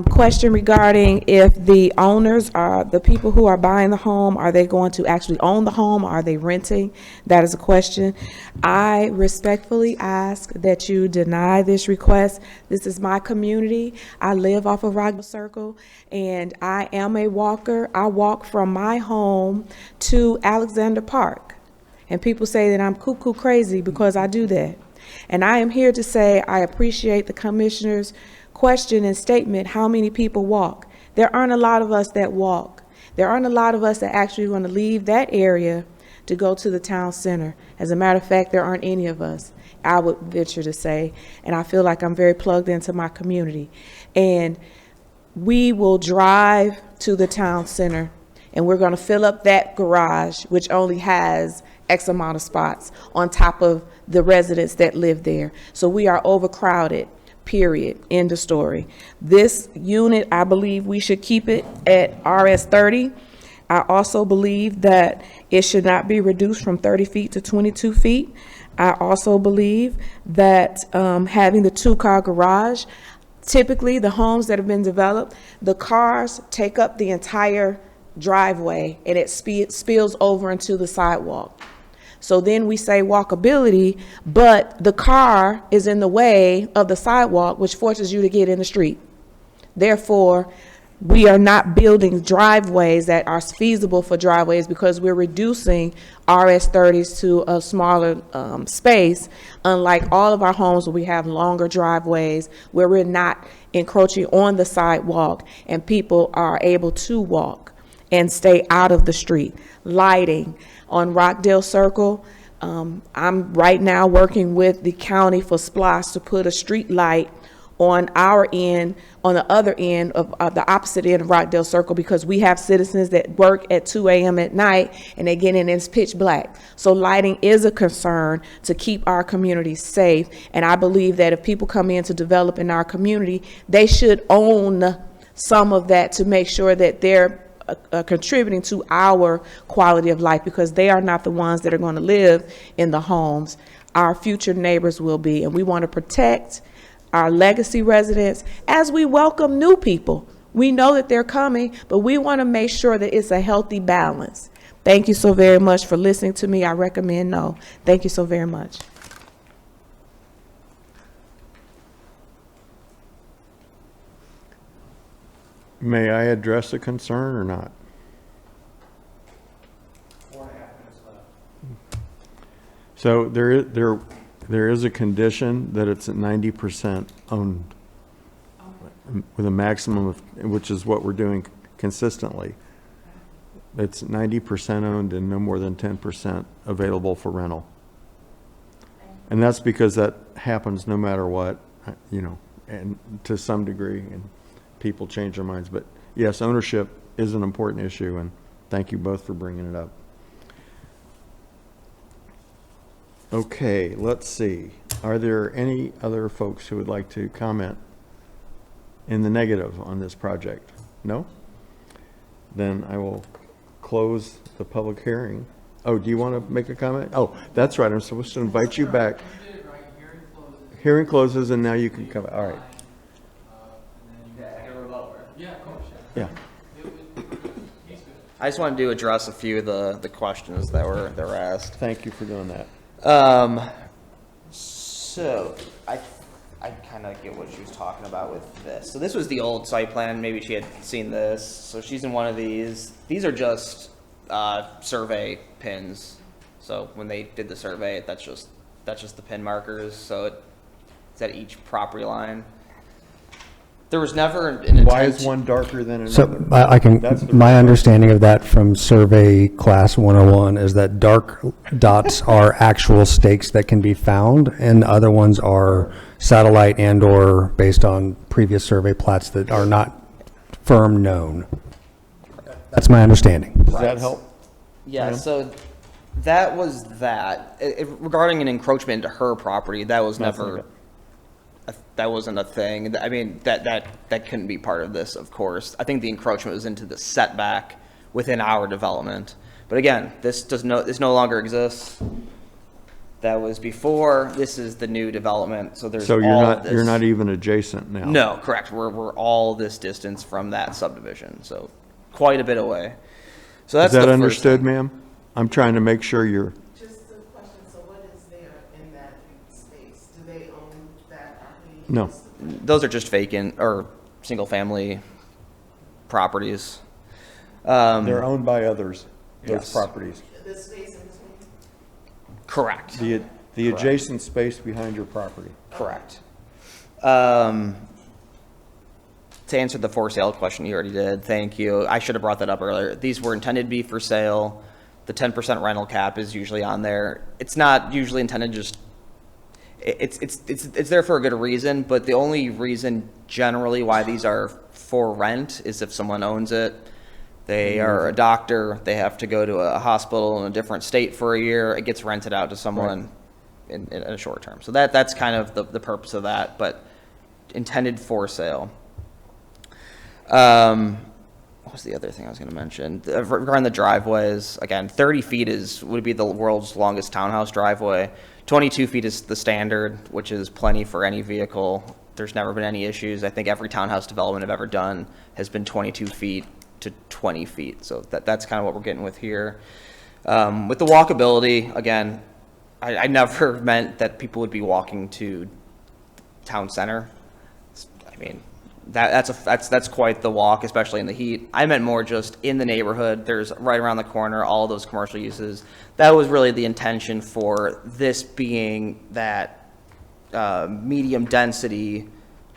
H: Question regarding if the owners are, the people who are buying the home, are they going to actually own the home? Are they renting? That is a question. I respectfully ask that you deny this request. This is my community. I live off of Rockville Circle, and I am a walker. I walk from my home to Alexander Park. And people say that I'm cuckoo crazy because I do that. And I am here to say I appreciate the commissioner's question and statement, how many people walk. There aren't a lot of us that walk. There aren't a lot of us that actually want to leave that area to go to the town center. As a matter of fact, there aren't any of us, I would venture to say, and I feel like I'm very plugged into my community. And we will drive to the town center, and we're going to fill up that garage, which only has X amount of spots on top of the residents that live there. So we are overcrowded, period, end of story. This unit, I believe we should keep it at RS 30. I also believe that it should not be reduced from 30 feet to 22 feet. I also believe that having the 2-car garage, typically the homes that have been developed, the cars take up the entire driveway and it spills over into the sidewalk. So then we say walkability, but the car is in the way of the sidewalk, which forces you to get in the street. Therefore, we are not building driveways that are feasible for driveways because we're reducing RS30s to a smaller space, unlike all of our homes where we have longer driveways, where we're not encroaching on the sidewalk and people are able to walk and stay out of the street. Lighting on Rockdale Circle, I'm right now working with the county for SPLOST to put a street light on our end, on the other end of the opposite end of Rockdale Circle, because we have citizens that work at 2 a.m. at night and they get in and it's pitch black. So lighting is a concern to keep our community safe. And I believe that if people come in to develop in our community, they should own some of that to make sure that they're contributing to our quality of life, because they are not the ones that are going to live in the homes. Our future neighbors will be, and we want to protect our legacy residents as we welcome new people. We know that they're coming, but we want to make sure that it's a healthy balance. Thank you so very much for listening to me. I recommend no. Thank you so very much.
A: May I address a concern or not? So there is a condition that it's at 90% owned with a maximum of, which is what we're doing consistently. It's 90% owned and no more than 10% available for rental. And that's because that happens no matter what, you know, and to some degree, and people change their minds. But yes, ownership is an important issue, and thank you both for bringing it up. Okay, let's see. Are there any other folks who would like to comment in the negative on this project? No? Then I will close the public hearing. Oh, do you want to make a comment? Oh, that's right. I'm supposed to invite you back. Hearing closes, and now you can come. All right. Yeah.
K: I just wanted to address a few of the questions that were asked.
A: Thank you for doing that.
K: So I kind of get what she was talking about with this. So this was the old site plan. Maybe she had seen this. So she's in one of these. These are just survey pins. So when they did the survey, that's just the pin markers. So it's at each property line. There was never an intent.
A: Why is one darker than another?
B: So I can, my understanding of that from survey class 101 is that dark dots are actual stakes that can be found, and the other ones are satellite and or based on previous survey plats that are not firm known. That's my understanding.
A: Does that help?
K: Yeah,
A: Yeah.
K: so that was that. Regarding an encroachment into her property, that was never, that wasn't a thing. I mean, that couldn't be part of this, of course. I think the encroachment was into the setback within our development. But again, this no longer exists. That was before. This is the new development. So there's
A: So
K: this.
A: you're not even adjacent now.
K: No, correct. We're all this distance from that subdivision, so quite a bit away. So that's
A: Is that
K: the
A: understood,
K: first thing.
A: ma'am? I'm trying to make sure you're.
N: Just a question, so what is there in that space? Do they own that property?
A: No.
K: Those are just vacant or single-family properties.
A: They're owned by others, those
K: Yes.
A: properties.
N: The space in between?
K: Correct.
A: The
K: Correct.
A: adjacent space behind your property.
K: Correct. To answer the for sale question, you already did. Thank you. I should have brought that up earlier. These were intended to be for sale. The 10% rental cap is usually on there. It's not usually intended just. It's there for a good reason, but the only reason generally why these are for rent is if someone owns it. They are a doctor. They have to go to a hospital in a different state for a year. It gets rented out to someone in a short term. So that's kind of the purpose of that, but intended for sale. What was the other thing I was going to mention? Regarding the driveways, again, 30 feet would be the world's longest townhouse driveway. 22 feet is the standard, which is plenty for any vehicle there's never been any issues. I think every townhouse development I've ever done has been 22 feet to 20 feet. So that's kind of what we're getting with here. With the walkability, again, I never meant that people would be walking to town center. I mean, that's quite the walk, especially in the heat. I meant more just in the neighborhood. There's right around the corner, all those commercial uses. That was really the intention for this being that medium density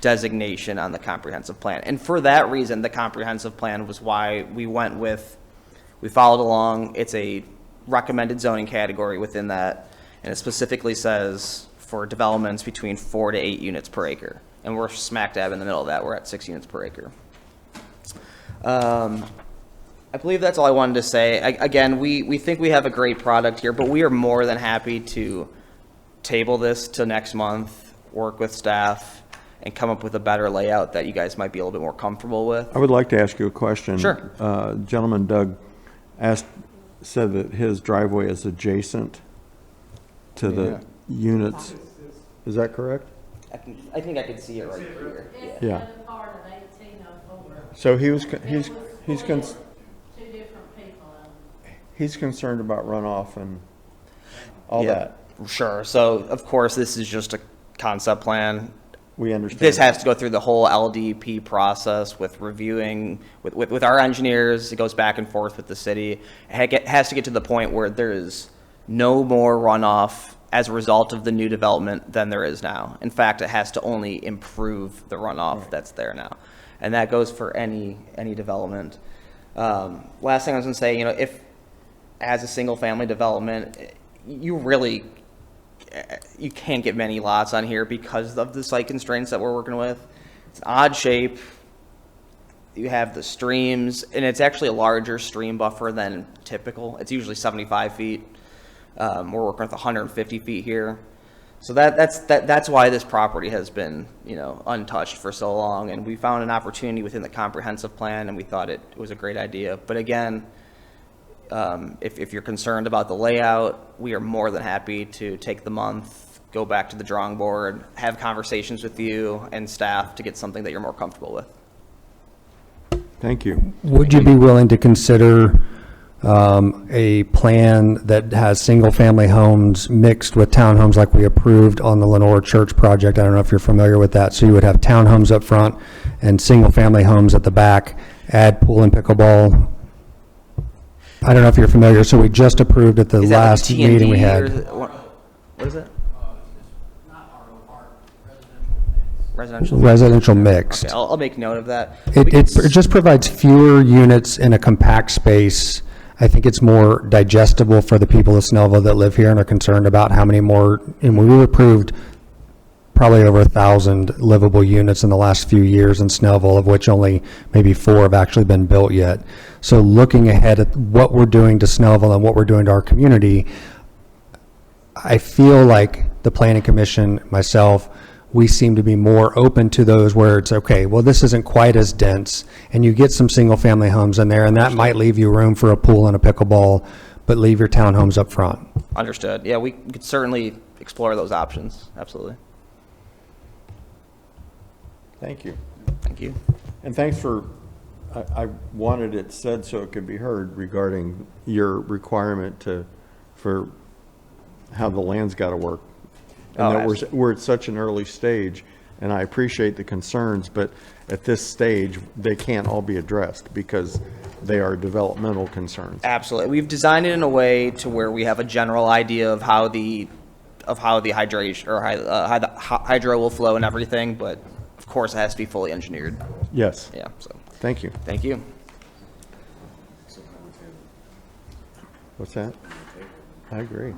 K: designation on the comprehensive plan. And for that reason, the comprehensive plan was why we followed along. It's a recommended zoning category within that, and it specifically says for developments between 4 to 8 units per acre. And we're smack dab in the middle of that. We're at 6 units per acre. I believe that's all I wanted to say. Again, we think we have a great product here, but we are more than happy to table this to next month, work with staff, and come up with a better layout that you guys might be a little bit more comfortable with.
A: I would like to ask you a question.
K: Sure.
A: Gentleman Doug said that his driveway is adjacent to the units. Is that correct?
K: I think I can see it right here.
A: Yeah. So he's concerned about runoff and all that.
K: Sure. So of course this is just a concept plan.
A: We understand.
K: This has to go through the whole LDP process with reviewing with our engineers. It goes back and forth with the city. It has to get to the point where there is no more runoff as a result of the new development than there is now. In fact, it has to only improve the runoff that's there now. And that goes for any development. Last thing I was going to say, if as a single family development, you can't get many lots on here because of the site constraints that we're working with. It's an odd shape. You have the streams, and it's actually a larger stream buffer than typical. It's usually 75 feet. We're working with 150 feet here. So that's why this property has been, untouched for so long. And we found an opportunity within the comprehensive plan, and we thought it was a great idea. But again, if you're concerned about the layout, we are more than happy to take the month, go back to the drawing board, have conversations with you and staff to get something that you're more comfortable with.
A: Thank you.
B: Would you be willing to consider a plan that has single-family homes mixed with townhomes like we approved on the Lenore Church project? I don't know if you're familiar with that. So you would have townhomes up front and single-family homes at the back, add pool and pickleball. I don't know if you're familiar. So we just approved at the last meeting we had.
K: What is it? Residential.
B: Residential mixed.
K: Okay, I'll make note of that.
B: It just provides fewer units in a compact space. I think it's more digestible for the people of Snellville that live here and are concerned about how many more, and we approved probably over 1,000 livable units in the last few years in Snellville, of which only maybe 4 have actually been built yet. So looking ahead at what we're doing to Snellville and what we're doing to our community, I feel like the Planning Commission, myself, we seem to be more open to those where it's okay, well, this isn't quite as dense, and you get some single-family homes in there, and that might leave you room for a pool and a pickleball, but leave your townhomes up front.
K: Understood. Yeah, we could certainly explore those options. Absolutely.
A: Thank you.
K: Thank you.
A: And thanks for, I wanted it said so it could be heard regarding your requirement for how the land's got to work. And that we're at such an early stage, and I appreciate the concerns, but at this stage, they can't all be addressed because they are developmental concerns.
K: Absolutely. We've designed it in a way to where we have a general idea of how the hydration or how the hydro will flow and everything, but of course it has to be fully engineered.
A: Yes.
K: Yeah. So
A: thank you.
K: Thank you.
A: What's that? I agree.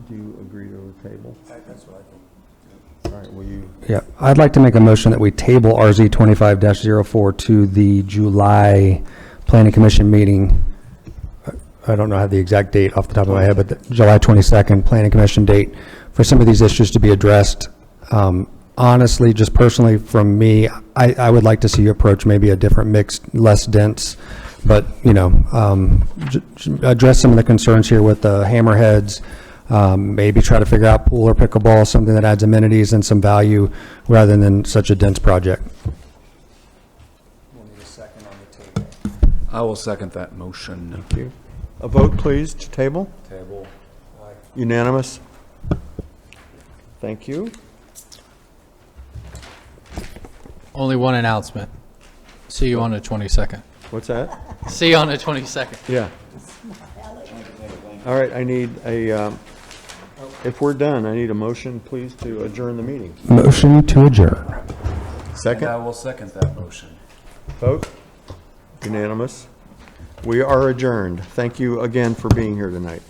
A: Do you agree to the table? That's what I think. All right, will you?
B: Yeah, I'd like to make a motion that we table RZ 25-04 to the July Planning Commission meeting. I don't know how the exact date off the top of my head, but the July 22nd Planning Commission date for some of these issues to be addressed. Honestly, just personally from me, I would like to see you approach maybe a different mixed, less dense, but, address some of the concerns here with the hammerheads, Maybe try to figure out pool or pickleball, something that adds amenities and some value rather than such a dense project.
C: I will second that motion.
A: Thank you. A vote, please, to table?
C: Table.
A: Unanimous? Thank you.
I: Only one announcement. See you on the 22nd.
A: What's that?
I: See you on the 22nd.
A: Yeah. All right, I need a, if we're done, I need a motion, please, to adjourn the meeting.
B: Motion to adjourn.
A: Second?
C: And I will second that motion.
A: Vote? Unanimous. We are adjourned. Thank you again for being here tonight.